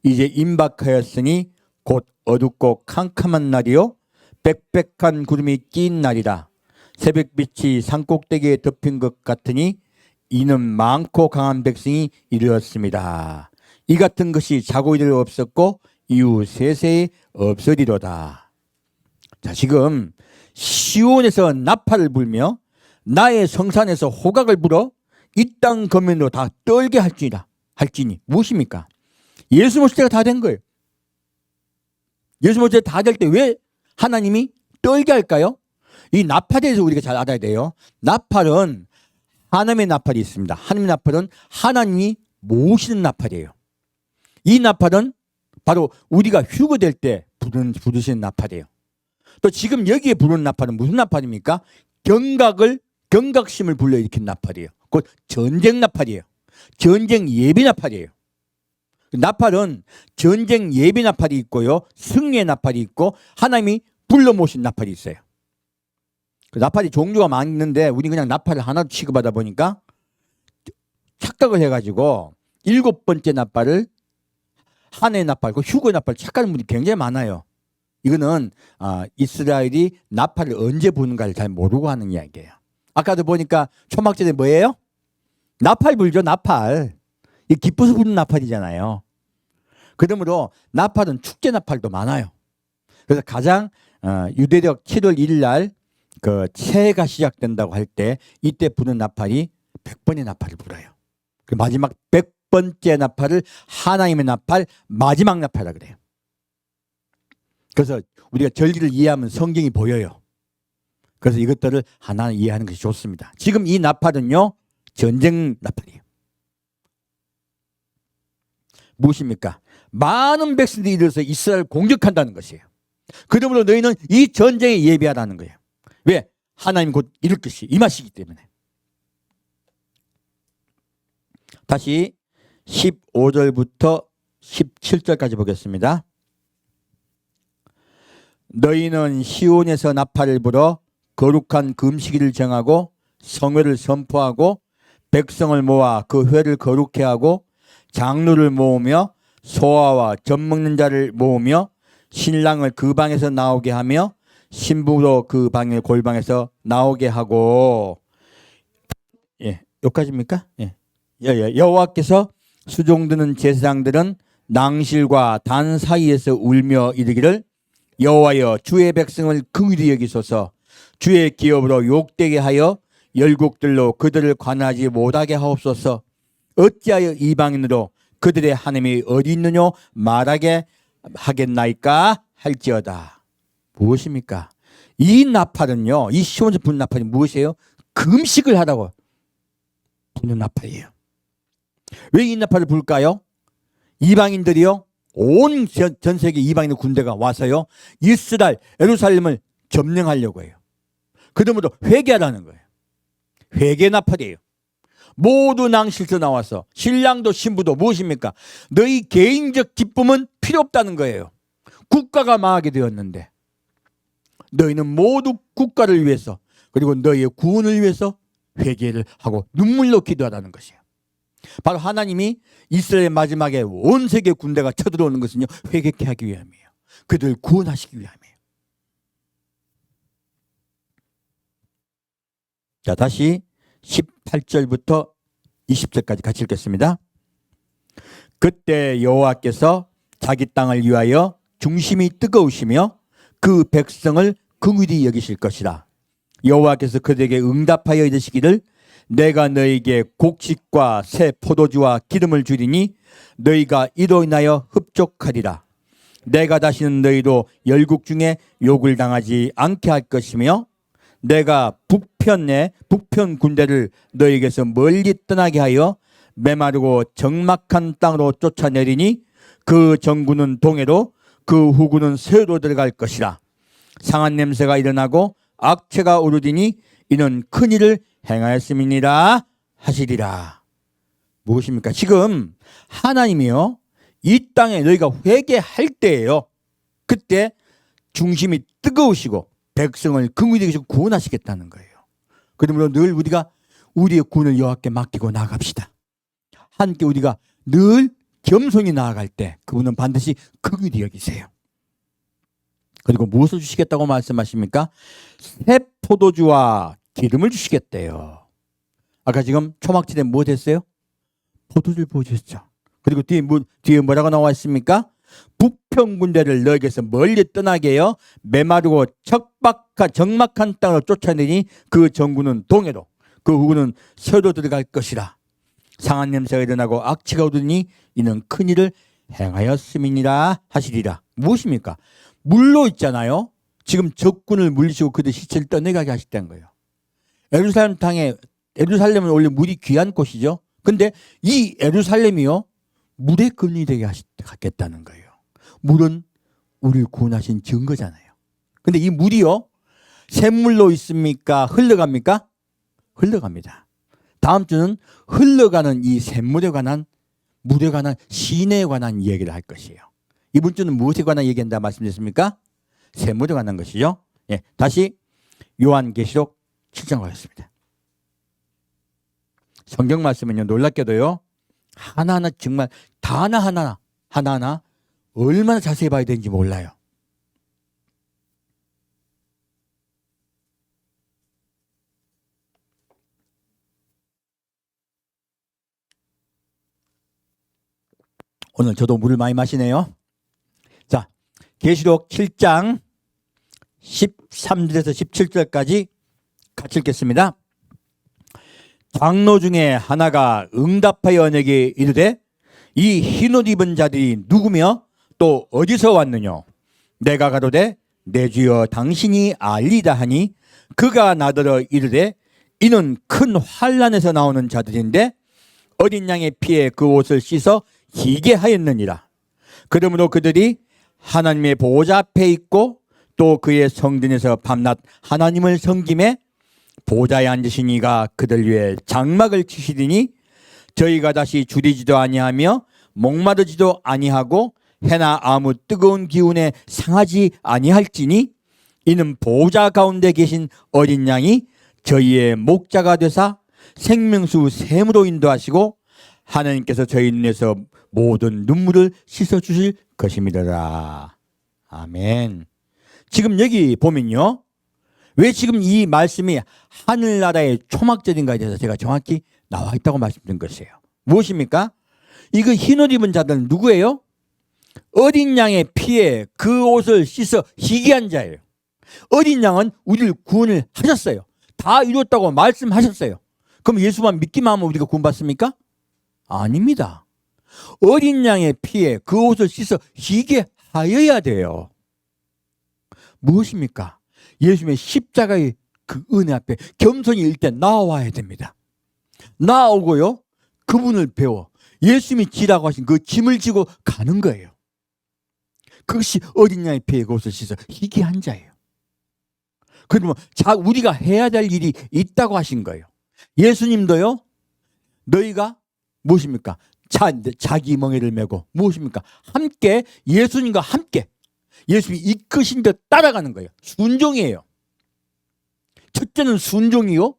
이제 임박하였으니 곧 어둡고 캄캄한 날이요 빽빽한 구름이 낀 날이라. 새벽빛이 산꼭대기에 덮인 것 같으니 이는 많고 강한 백성이 이르렀습니다. 이 같은 것이 자고 이를 없었고 이후 세세에 없으리로다. 자, 지금 시온에서 나팔을 불며 나의 성산에서 호각을 불어 이 땅 거민도 다 떨게 할지니 무엇입니까? 예수 모실 때가 다 된 거예요. 예수 모실 때 다 될 때 왜 하나님이 떨게 할까요? 이 나팔에 대해서 우리가 잘 알아야 돼요. 나팔은 하나님의 나팔이 있습니다. 하나님의 나팔은 하나님이 모시는 나팔이에요. 이 나팔은 바로 우리가 휴거될 때 부르시는 나팔이에요. 또 지금 여기에 부르는 나팔은 무슨 나팔입니까? 경각심을 불러일으킨 나팔이에요. 곧 전쟁 나팔이에요. 전쟁 예비 나팔이에요. 나팔은 전쟁 예비 나팔이 있고요, 승리의 나팔이 있고 하나님이 불러 모신 나팔이 있어요. 그 나팔이 종류가 많은데 우리 그냥 나팔을 하나 취급하다 보니까 착각을 해가지고 7번째 나팔을 한해 나팔, 그 휴거 나팔 착각하는 분이 굉장히 많아요. 이거는 이스라엘이 나팔을 언제 부는가를 잘 모르고 하는 이야기예요. 아까도 보니까 초막절에 뭐예요? 나팔 불죠, 나팔. 이 기뻐서 부는 나팔이잖아요. 그러므로 나팔은 축제 나팔도 많아요. 그래서 가장 유대력 7월 1일 날 그 새해가 시작된다고 할 때 이때 부는 나팔이 100번의 나팔을 불어요. 그 마지막 100번째 나팔을 하나님의 나팔, 마지막 나팔이라 그래요. 그래서 우리가 절기를 이해하면 성경이 보여요. 그래서 이것들을 하나 이해하는 것이 좋습니다. 지금 이 나팔은요 전쟁 나팔이에요. 무엇입니까? 많은 백성들이 일어서 이스라엘을 공격한다는 것이에요. 그러므로 너희는 이 전쟁에 예비하라는 거예요. 왜? 하나님 곧 이룰 것이 임하시기 때문에. 다시 15절부터 17절까지 보겠습니다. 너희는 시온에서 나팔을 불어 거룩한 금식일을 정하고 성회를 선포하고 백성을 모아 그 회를 거룩해 하고 장로를 모으며 소아와 젖 먹는 자를 모으며 신랑을 그 방에서 나오게 하며 신부도 그 방의 골방에서 나오게 하고, 예, 여기까지입니까? 예. 여호와께서 수종드는 제사장들은 낭실과 단 사이에서 울며 이르기를 여호와여 주의 백성을 긍휼히 여기소서 주의 기업으로 욕되게 하여 열국들로 그들을 관하지 못하게 하옵소서 어찌하여 이방인으로 그들의 하나님이 어디 있느냐 말하게 하겠나이까 할지어다. 무엇입니까? 이 나팔은요, 이 시온에서 부는 나팔이 무엇이에요? 금식을 하라고 부는 나팔이에요. 왜 이 나팔을 불까요? 이방인들이요, 온 전 세계 이방인 군대가 와서요 이스라엘 예루살렘을 점령하려고 해요. 그러므로 회개하라는 거예요. 회개 나팔이에요. 모두 낭실에서 나와서 신랑도 신부도 무엇입니까? 너희 개인적 기쁨은 필요 없다는 거예요. 국가가 망하게 되었는데 너희는 모두 국가를 위해서 그리고 너희의 구원을 위해서 회개를 하고 눈물로 기도하라는 것이에요. 바로 하나님이 이스라엘 마지막에 온 세계 군대가 쳐들어오는 것은요 회개케 하기 위함이에요. 그들을 구원하시기 위함이에요. 자, 다시 18절부터 20절까지 같이 읽겠습니다. 그때 여호와께서 자기 땅을 위하여 중심이 뜨거우시며 그 백성을 긍휼히 여기실 것이라. 여호와께서 그들에게 응답하여 이르시기를 내가 너에게 곡식과 새 포도주와 기름을 주리니 너희가 이로 인하여 흡족하리라. 내가 다시는 너희로 열국 중에 욕을 당하지 않게 할 것이며 내가 북편 군대를 너희에게서 멀리 떠나게 하여 메마르고 적막한 땅으로 쫓아내리니 그 정군은 동해로 그 후군은 서해로 들어갈 것이라. 상한 냄새가 일어나고 악체가 오르리니 이는 큰일을 행하였음이니라 하시리라. 무엇입니까? 지금 하나님이요 이 땅에 너희가 회개할 때예요. 그때 중심이 뜨거우시고 백성을 긍휼히 여기시고 구원하시겠다는 거예요. 그러므로 늘 우리가 우리의 구원을 여호와께 맡기고 나아갑시다. 함께 우리가 늘 겸손히 나아갈 때 그분은 반드시 긍휼히 여기세요. 그리고 무엇을 주시겠다고 말씀하십니까? 새 포도주와 기름을 주시겠대요. 아까 지금 초막절에 뭐 됐어요? 포도주를 보여주셨죠. 그리고 뒤에 뭐라고 나와 있습니까? 북편 군대를 너에게서 멀리 떠나게 하여 메마르고 적막한 땅으로 쫓아내니 그 정군은 동해로 그 후군은 서로 들어갈 것이라. 상한 냄새가 일어나고 악취가 오르니 이는 큰일을 행하였음이니라 하시리라. 무엇입니까? 물로 있잖아요. 지금 적군을 물리치고 그들 시체를 떠내가게 하셨다는 거예요. 예루살렘은 원래 물이 귀한 곳이죠. 근데 이 예루살렘이요 물의 근이 되게 하겠다는 거예요. 물은 우리를 구원하신 증거잖아요. 근데 이 물이요 샘물로 있습니까? 흘러갑니까? 흘러갑니다. 다음 주는 흘러가는 이 샘물에 관한 물에 관한 시내에 관한 이야기를 할 것이에요. 이번 주는 무엇에 관한 얘기한다 말씀드렸습니까? 샘물에 관한 것이죠. 예, 다시 요한계시록 7장 가겠습니다. 성경 말씀은요 놀랍게도요 하나하나 정말 단어 하나하나 얼마나 자세히 봐야 되는지 몰라요. 오늘 저도 물을 많이 마시네요. 자, 계시록 7장 13절에서 17절까지 같이 읽겠습니다. 장로 중에 하나가 응답하여 내게 이르되 이 흰옷 입은 자들이 누구며 또 어디서 왔느냐? 내가 가로되 내 주여 당신이 알리다 하니 그가 나더러 이르되 이는 큰 환난에서 나오는 자들인데 어린 양의 피에 그 옷을 씻어 희게 하였느니라. 그러므로 그들이 하나님의 보호자 앞에 있고 또 그의 성전에서 밤낮 하나님을 섬김에 보좌에 앉으신 이가 그들 위해 장막을 치시리니 저희가 다시 줄이지도 아니하며 목마르지도 아니하고 해나 아무 뜨거운 기운에 상하지 아니할지니 이는 보호자 가운데 계신 어린 양이 저희의 목자가 되사 생명수 샘으로 인도하시고 하나님께서 저희 눈에서 모든 눈물을 씻어주실 것입니다. 아멘. 지금 여기 보면요 왜 지금 이 말씀이 하늘나라의 초막절인가에 대해서 제가 정확히 나와 있다고 말씀드린 것이에요. 무엇입니까? 이거 흰옷 입은 자들은 누구예요? 어린 양의 피에 그 옷을 씻어 희귀한 자예요. 어린 양은 우리를 구원을 하셨어요. 다 이뤘다고 말씀하셨어요. 그럼 예수만 믿기만 하면 우리가 구원받습니까? 아닙니다. 어린 양의 피에 그 옷을 씻어 희게 하여야 돼요. 무엇입니까? 예수님의 십자가의 그 은혜 앞에 겸손히 일단 나와야 됩니다. 나오고요, 그분을 배워 예수님이 지라고 하신 그 짐을 지고 가는 거예요. 그것이 어린 양의 피에 그 옷을 씻어 희게 한 자예요. 그러면 우리가 해야 될 일이 있다고 하신 거예요. 예수님도요, 너희가 무엇입니까? 자기 멍에를 메고 무엇입니까? 함께, 예수님과 함께 예수님이 이끄신 데 따라가는 거예요. 순종이에요. 첫째는 순종이요,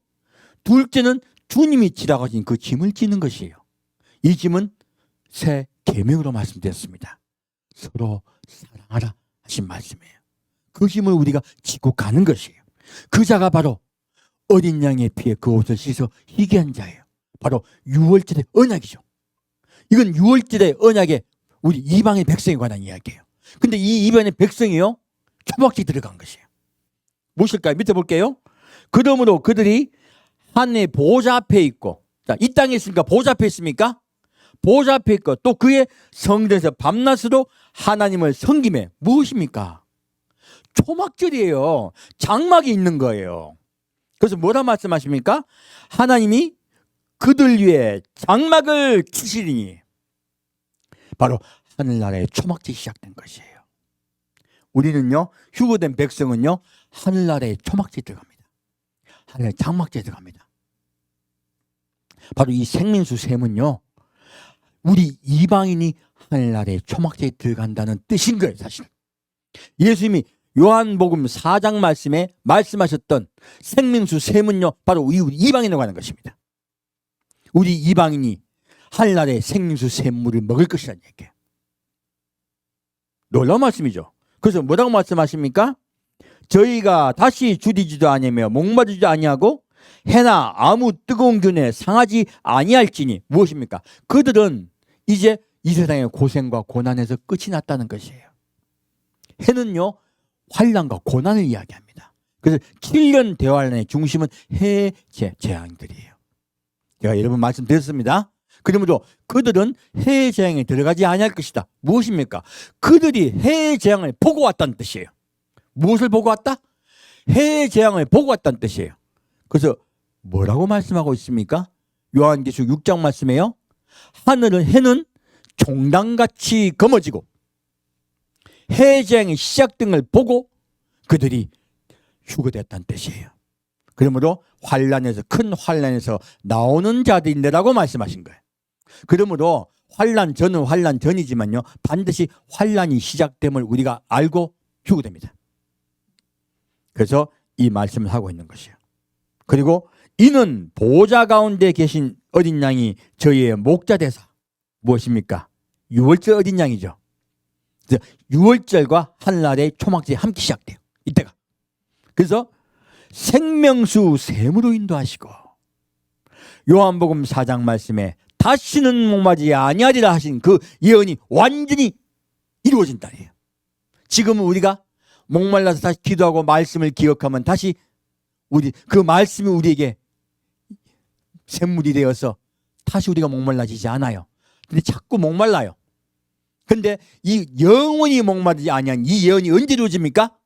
둘째는 주님이 지라고 하신 그 짐을 지는 것이에요. 이 짐은 새 계명으로 말씀드렸습니다. 서로 사랑하라 하신 말씀이에요. 그 짐을 우리가 지고 가는 것이에요. 그 자가 바로 어린 양의 피에 그 옷을 씻어 희게 한 자예요. 바로 유월절의 언약이죠. 이건 유월절의 언약에 우리 이방의 백성에 관한 이야기예요. 근데 이 이방의 백성이요, 초막지 들어간 것이에요. 무엇일까요? 밑에 볼게요. 그러므로 그들이 하나님의 보좌 앞에 있고, 자, 이 땅에 있으니까 보좌 앞에 있습니까? 보좌 앞에 있고, 또 그의 성전에서 밤낮으로 하나님을 섬김에 무엇입니까? 초막절이에요. 장막이 있는 거예요. 그래서 뭐라 말씀하십니까? 하나님이 그들 위에 장막을 치시리니, 바로 하늘나라의 초막절이 시작된 것이에요. 우리는요, 휴거된 백성은요, 하늘나라의 초막절이 들어갑니다. 하늘의 장막절이 들어갑니다. 바로 이 생민수 셈은요, 우리 이방인이 하늘나라의 초막절이 들어간다는 뜻인 거예요. 사실 예수님이 요한복음 4장 말씀에 말씀하셨던 생명수 셈은요, 바로 우리 이방인으로 가는 것입니다. 우리 이방인이 하늘나라의 생명수 셈물을 먹을 것이라는 얘기예요. 놀라운 말씀이죠. 그래서 뭐라고 말씀하십니까? 저희가 다시 줄이지도 아니하며 목마르지도 아니하고 해나 아무 뜨거운 균에 상하지 아니할지니, 무엇입니까? 그들은 이제 이 세상의 고생과 고난에서 끝이 났다는 것이에요. 해는요, 환난과 고난을 이야기합니다. 그래서 7년 대환란의 중심은 해의 재앙들이에요. 제가 여러 번 말씀드렸습니다. 그러므로 그들은 해의 재앙에 들어가지 아니할 것이다. 무엇입니까? 그들이 해의 재앙을 보고 왔다는 뜻이에요. 무엇을 보고 왔다? 해의 재앙을 보고 왔다는 뜻이에요. 그래서 뭐라고 말씀하고 있습니까? 요한계시록 6장 말씀에요, 해는 종단같이 검어지고 해의 재앙이 시작된 걸 보고 그들이 휴거됐다는 뜻이에요. 그러므로 환란에서, 큰 환란에서 나오는 자들인데라고 말씀하신 거예요. 그러므로 환란 전은 환란 전이지만요, 반드시 환란이 시작됨을 우리가 알고 휴거됩니다. 그래서 이 말씀을 하고 있는 것이에요. 그리고 이는 보좌 가운데 계신 어린 양이 저희의 목자 되사, 무엇입니까? 유월절 어린 양이죠. 유월절과 하늘나라의 초막절이 함께 시작돼요. 이때가. 그래서 생명수 셈으로 인도하시고, 요한복음 4장 말씀에 다시는 목마르지 아니하리라 하신 그 예언이 완전히 이루어진다예요. 지금은 우리가 목말라서 다시 기도하고 말씀을 기억하면 다시 그 말씀이 우리에게 샘물이 되어서 다시 우리가 목말라지지 않아요. 근데 자꾸 목말라요. 근데 이 영원히 목마르지 아니한 이 예언이 언제 이루어집니까?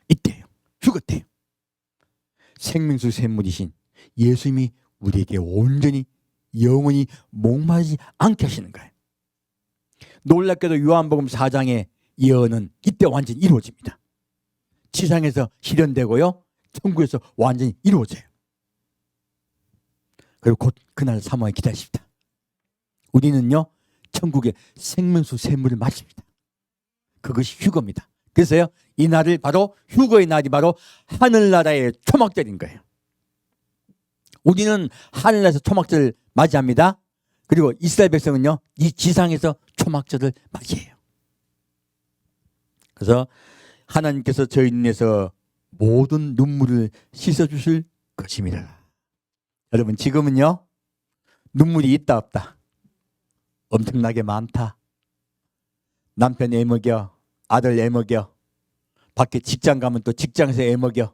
이때요. 휴거 때요. 생명수 샘물이신 예수님이 우리에게 온전히 영원히 목마르지 않게 하시는 거예요. 놀랍게도 요한복음 4장의 예언은 이때 완전히 이루어집니다. 지상에서 실현되고요, 천국에서 완전히 이루어져요. 그리고 곧 그날 사모에 기다리십니다. 우리는요, 천국의 생명수 샘물을 마십니다. 그것이 휴거입니다. 그래서요, 이 날을 바로, 휴거의 날이 바로 하늘나라의 초막절인 거예요. 우리는 하늘나라에서 초막절을 맞이합니다. 그리고 이스라엘 백성은요, 이 지상에서 초막절을 맞이해요. 그래서 하나님께서 저희 눈에서 모든 눈물을 씻어주실 것입니다. 여러분, 지금은요, 눈물이 있다 없다? 엄청나게 많다. 남편 애먹여, 아들 애먹여, 밖에 직장 가면 또 직장에서 애먹여.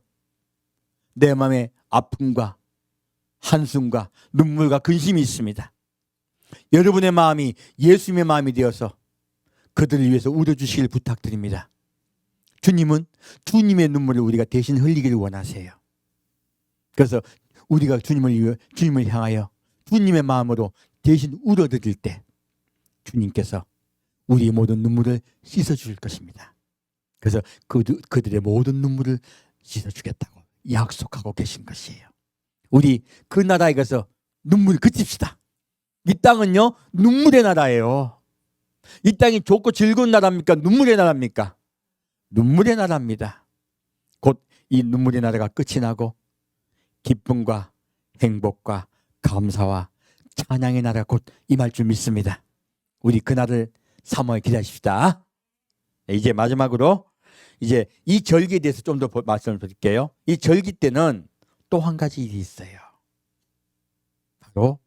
내 마음에 아픔과 한숨과 눈물과 근심이 있습니다. 여러분의 마음이 예수님의 마음이 되어서 그들을 위해서 울어주시길 부탁드립니다. 주님은 주님의 눈물을 우리가 대신 흘리기를 원하세요. 그래서 우리가 주님을 향하여 주님의 마음으로 대신 울어드릴 때 주님께서 우리의 모든 눈물을 씻어줄 것입니다. 그래서 그들의 모든 눈물을 씻어주겠다고 약속하고 계신 것이에요. 우리 그 나라에 가서 눈물 그칩시다. 이 땅은요 눈물의 나라예요. 이 땅이 좋고 즐거운 나라입니까? 눈물의 나라입니까? 눈물의 나라입니다. 곧 이 눈물의 나라가 끝이 나고 기쁨과 행복과 감사와 찬양의 나라가 곧 임할 줄 믿습니다. 우리 그날을 사모해 기다리십시다. 이제 마지막으로 이제 이 절기에 대해서 좀 더 말씀을 드릴게요. 이 절기 때는 또 한 가지 일이 있어요. 바로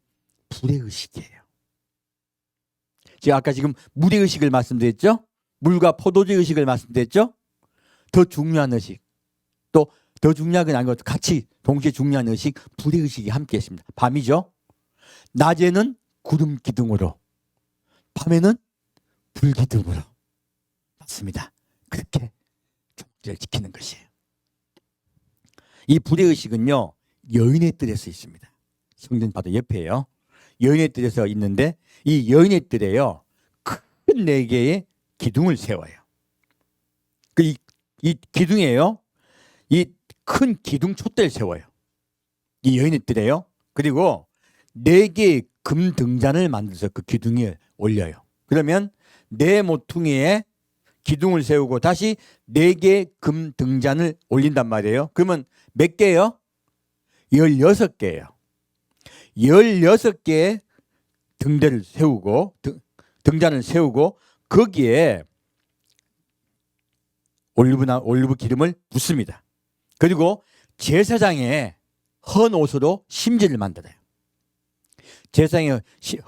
불의 의식이에요. 제가 아까 지금 물의 의식을 말씀드렸죠? 물과 포도주의 의식을 말씀드렸죠? 더 중요한 의식, 또 더 중요한 건 아니고 같이 동시에 중요한 의식, 불의 의식이 함께 있습니다. 밤이죠? 낮에는 구름 기둥으로, 밤에는 불 기둥으로. 맞습니다. 그렇게 종지를 지키는 것이에요. 이 불의 의식은요, 여인의 뜰에서 있습니다. 성전 바로 옆에요. 여인의 뜰에서 있는데 이 여인의 뜰에요, 큰 4개의 기둥을 세워요. 이 기둥에요, 이 큰 기둥 촛대를 세워요. 이 여인의 뜰에요. 그리고 4개의 금 등잔을 만들어서 그 기둥에 올려요. 그러면 4 모퉁이에 기둥을 세우고 다시 4개의 금 등잔을 올린단 말이에요. 그러면 몇 개예요? 16개예요. 16개의 등대를 세우고 등잔을 세우고 거기에 올리브 기름을 붓습니다. 그리고 제사장의 헌 옷으로 심지를 만들어요. 제사장의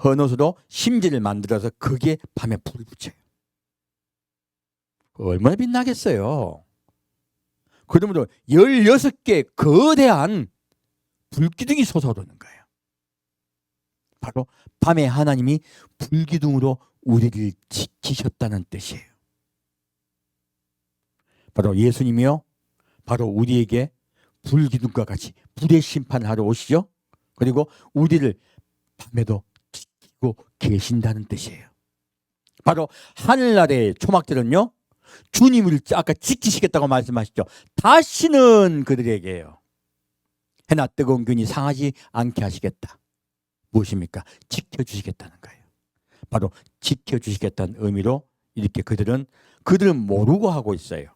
헌 옷으로 심지를 만들어서 거기에 밤에 불을 붙여요. 얼마나 빛나겠어요. 그러므로 16개 거대한 불기둥이 솟아오르는 거예요. 바로 밤에 하나님이 불기둥으로 우리를 지키셨다는 뜻이에요. 바로 예수님이요, 바로 우리에게 불기둥과 같이 불의 심판을 하러 오시죠. 그리고 우리를 밤에도 지키고 계신다는 뜻이에요. 바로 하늘나라의 초막들은요, 주님을 아까 지키시겠다고 말씀하셨죠. 다시는 그들에게요, 해나 뜨거운 균이 상하지 않게 하시겠다. 무엇입니까? 지켜주시겠다는 거예요. 바로 지켜주시겠다는 의미로 이렇게 그들은 모르고 하고 있어요.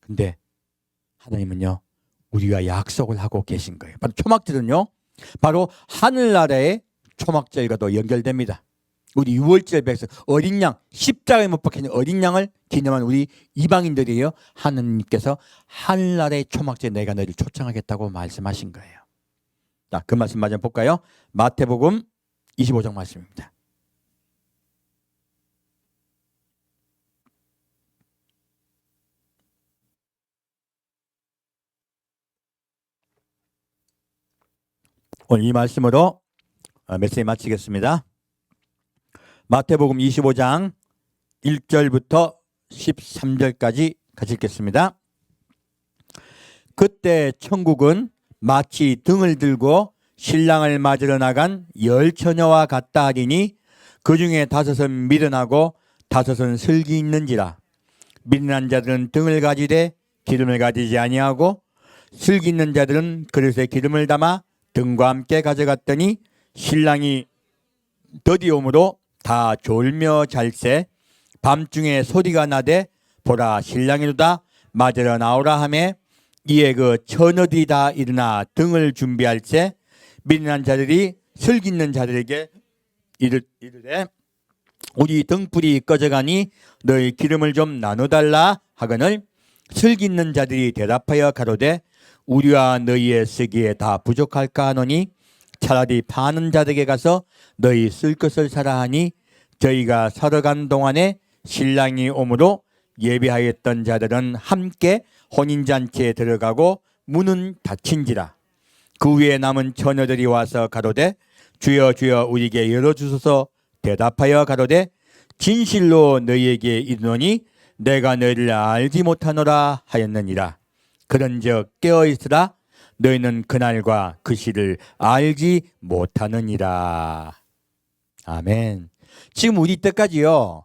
근데 하나님은요, 우리와 약속을 하고 계신 거예요. 바로 초막절은요, 바로 하늘나라의 초막절과도 연결됩니다. 우리 6월절 백성, 어린 양, 십자가에 못 박힌 어린 양을 기념한 우리 이방인들이에요. 하느님께서 하늘나라의 초막절 내가 너희를 초청하겠다고 말씀하신 거예요. 자, 그 말씀 마저 볼까요? 마태복음 25장 말씀입니다. 오늘 이 말씀으로 메시지 마치겠습니다. 마태복음 25장 1절부터 13절까지 같이 읽겠습니다. 그때 천국은 마치 등을 들고 신랑을 맞으러 나간 10처녀와 같다 하리니 그 중에 5은 미련하고 5은 슬기 있는지라. 미련한 자들은 등을 가지되 기름을 가지지 아니하고 슬기 있는 자들은 그릇에 기름을 담아 등과 함께 가져갔더니 신랑이 더디옴으로 다 졸며 잘새 밤중에 소리가 나되 보라 신랑이로다 맞으러 나오라 하매 이에 그 처녀들이 다 일어나 등을 준비할새 미련한 자들이 슬기 있는 자들에게 이르되 우리 등불이 꺼져가니 너희 기름을 좀 나눠달라 하거늘 슬기 있는 자들이 대답하여 가로되 우리와 너희의 쓰기에 다 부족할까 하노니 차라리 파는 자들에게 가서 너희 쓸 것을 사라 하니 저희가 살아간 동안에 신랑이 오므로 예비하였던 자들은 함께 혼인잔치에 들어가고 문은 닫힌지라. 그 위에 남은 처녀들이 와서 가로되 주여 주여 우리에게 열어주소서. 대답하여 가로되 진실로 너희에게 이르노니 내가 너희를 알지 못하노라 하였느니라. 그런즉 깨어있으라. 너희는 그날과 그 시를 알지 못하느니라. 아멘. 지금 우리 때까지요,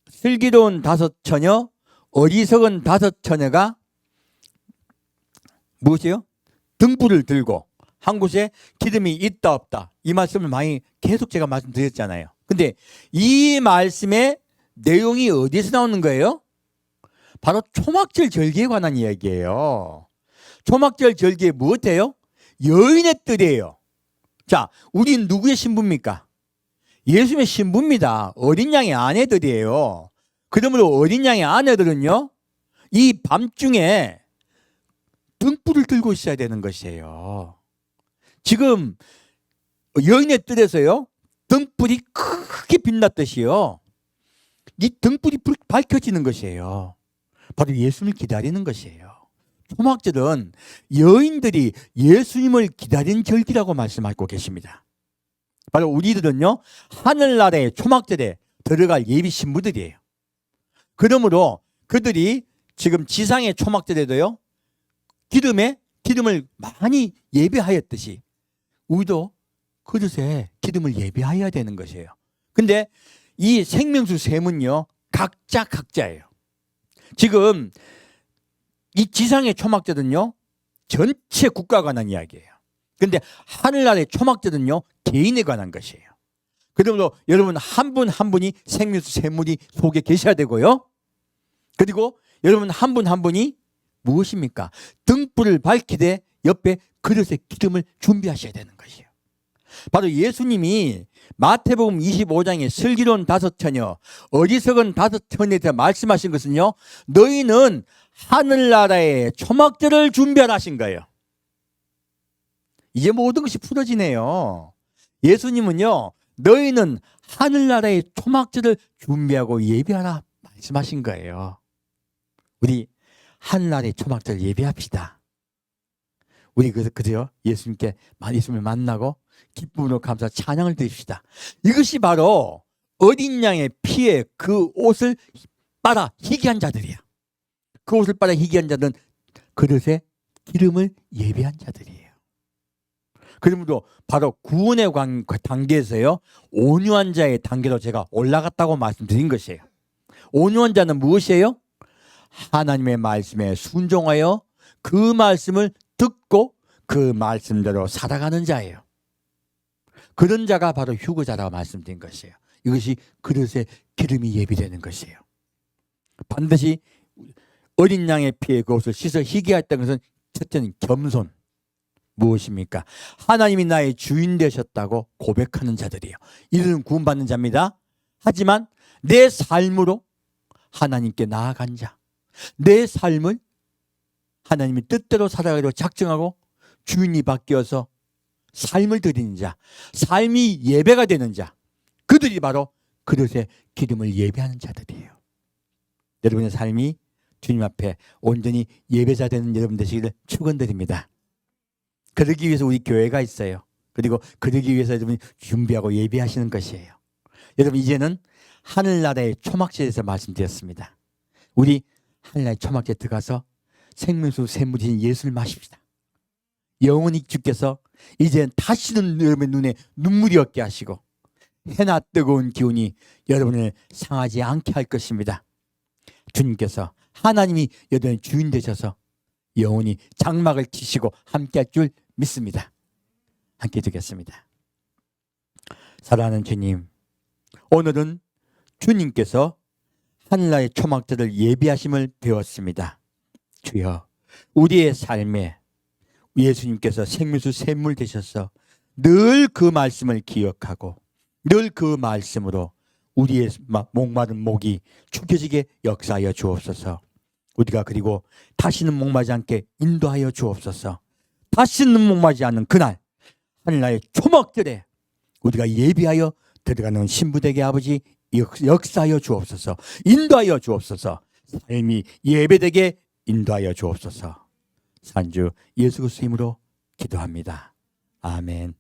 슬기로운 5처녀, 어리석은 5처녀가 무엇이요? 등불을 들고 한 곳에 기름이 있다 없다, 이 말씀을 많이 계속 제가 말씀드렸잖아요. 근데 이 말씀의 내용이 어디서 나오는 거예요? 바로 초막절 절기에 관한 이야기예요. 초막절 절기에 무엇이에요? 여인의 뜰이에요. 자, 우린 누구의 신부입니까? 예수님의 신부입니다. 어린 양의 아내들이에요. 그러므로 어린 양의 아내들은요, 이 밤중에 등불을 들고 있어야 되는 것이에요. 지금 여인의 뜰에서요, 등불이 크게 빛났듯이요, 이 등불이 밝혀지는 것이에요. 바로 예수님을 기다리는 것이에요. 초막절은 여인들이 예수님을 기다리는 절기라고 말씀하고 계십니다. 바로 우리들은요, 하늘나라의 초막절에 들어갈 예비 신부들이에요. 그러므로 그들이 지금 지상의 초막절에도요, 기름을 많이 예배하였듯이 우리도 그릇에 기름을 예배해야 되는 것이에요. 근데 이 생명수 셈은요, 각자예요. 지금 이 지상의 초막절은요, 전체 국가에 관한 이야기예요. 근데 하늘나라의 초막절은요, 개인에 관한 것이에요. 그러므로 여러분 한 분 한 분이 생명수 셈물이 속에 계셔야 되고요. 그리고 여러분 한 분 한 분이 무엇입니까? 등불을 밝히되 옆에 그릇에 기름을 준비하셔야 되는 것이에요. 바로 예수님이 마태복음 25장에 슬기로운 5처녀, 어리석은 5처녀에 대해 말씀하신 것은요, 너희는 하늘나라의 초막절을 준비하라 하신 거예요. 이제 모든 것이 풀어지네요. 예수님은요, 너희는 하늘나라의 초막절을 준비하고 예배하라 말씀하신 거예요. 우리 하늘나라의 초막절 예배합시다. 우리 그저 예수님을 만나고 기쁨으로 감사 찬양을 드립시다. 이것이 바로 어린 양의 피에 그 옷을 빨아 희귀한 자들이야. 그 옷을 빨아 희귀한 자들은 그릇에 기름을 예배한 자들이에요. 그러므로 바로 구원의 단계에서요, 온유한 자의 단계로 제가 올라갔다고 말씀드린 것이에요. 온유한 자는 무엇이에요? 하나님의 말씀에 순종하여 그 말씀을 듣고 그 말씀대로 살아가는 자예요. 그런 자가 바로 휴거자라고 말씀드린 것이에요. 이것이 그릇에 기름이 예비되는 것이에요. 반드시 어린 양의 피에 그것을 씻어 희귀했다는 것은 첫째는 겸손. 무엇입니까? 하나님이 나의 주인 되셨다고 고백하는 자들이에요. 이들은 구원받는 자입니다. 하지만 내 삶으로 하나님께 나아간 자, 내 삶을 하나님의 뜻대로 살아가기로 작정하고 주인이 바뀌어서 삶을 드리는 자, 삶이 예배가 되는 자, 그들이 바로 그릇에 기름을 예배하는 자들이에요. 여러분의 삶이 주님 앞에 온전히 예배자 되는 여러분 되시기를 축원드립니다. 그러기 위해서 우리 교회가 있어요. 그리고 그러기 위해서 여러분이 준비하고 예배하시는 것이에요. 여러분 이제는 하늘나라의 초막절에서 말씀드렸습니다. 우리 하늘나라의 초막절에 들어가서 생명수 샘물이신 예수를 마십시다. 영원히 주께서 이제는 다시는 여러분의 눈에 눈물이 없게 하시고 해나 뜨거운 기운이 여러분을 상하지 않게 할 것입니다. 주님께서 하나님이 여러분의 주인 되셔서 영원히 장막을 치시고 함께 할 줄 믿습니다. 함께 듣겠습니다. 사랑하는 주님, 오늘은 주님께서 하늘나라의 초막절을 예비하심을 배웠습니다. 주여, 우리의 삶에 예수님께서 생명수 샘물 되셔서 늘 그 말씀을 기억하고 늘 그 말씀으로 우리의 목마른 목이 축여지게 역사하여 주옵소서. 우리가 그리고 다시는 목마르지 않게 인도하여 주옵소서. 다시는 목마르지 않는 그날 하늘나라의 초막들에 우리가 예비하여 들어가는 신부되게 아버지 역사하여 주옵소서. 인도하여 주옵소서. 삶이 예배되게 인도하여 주옵소서. 산주 예수 그리스도 이름으로 기도합니다. 아멘.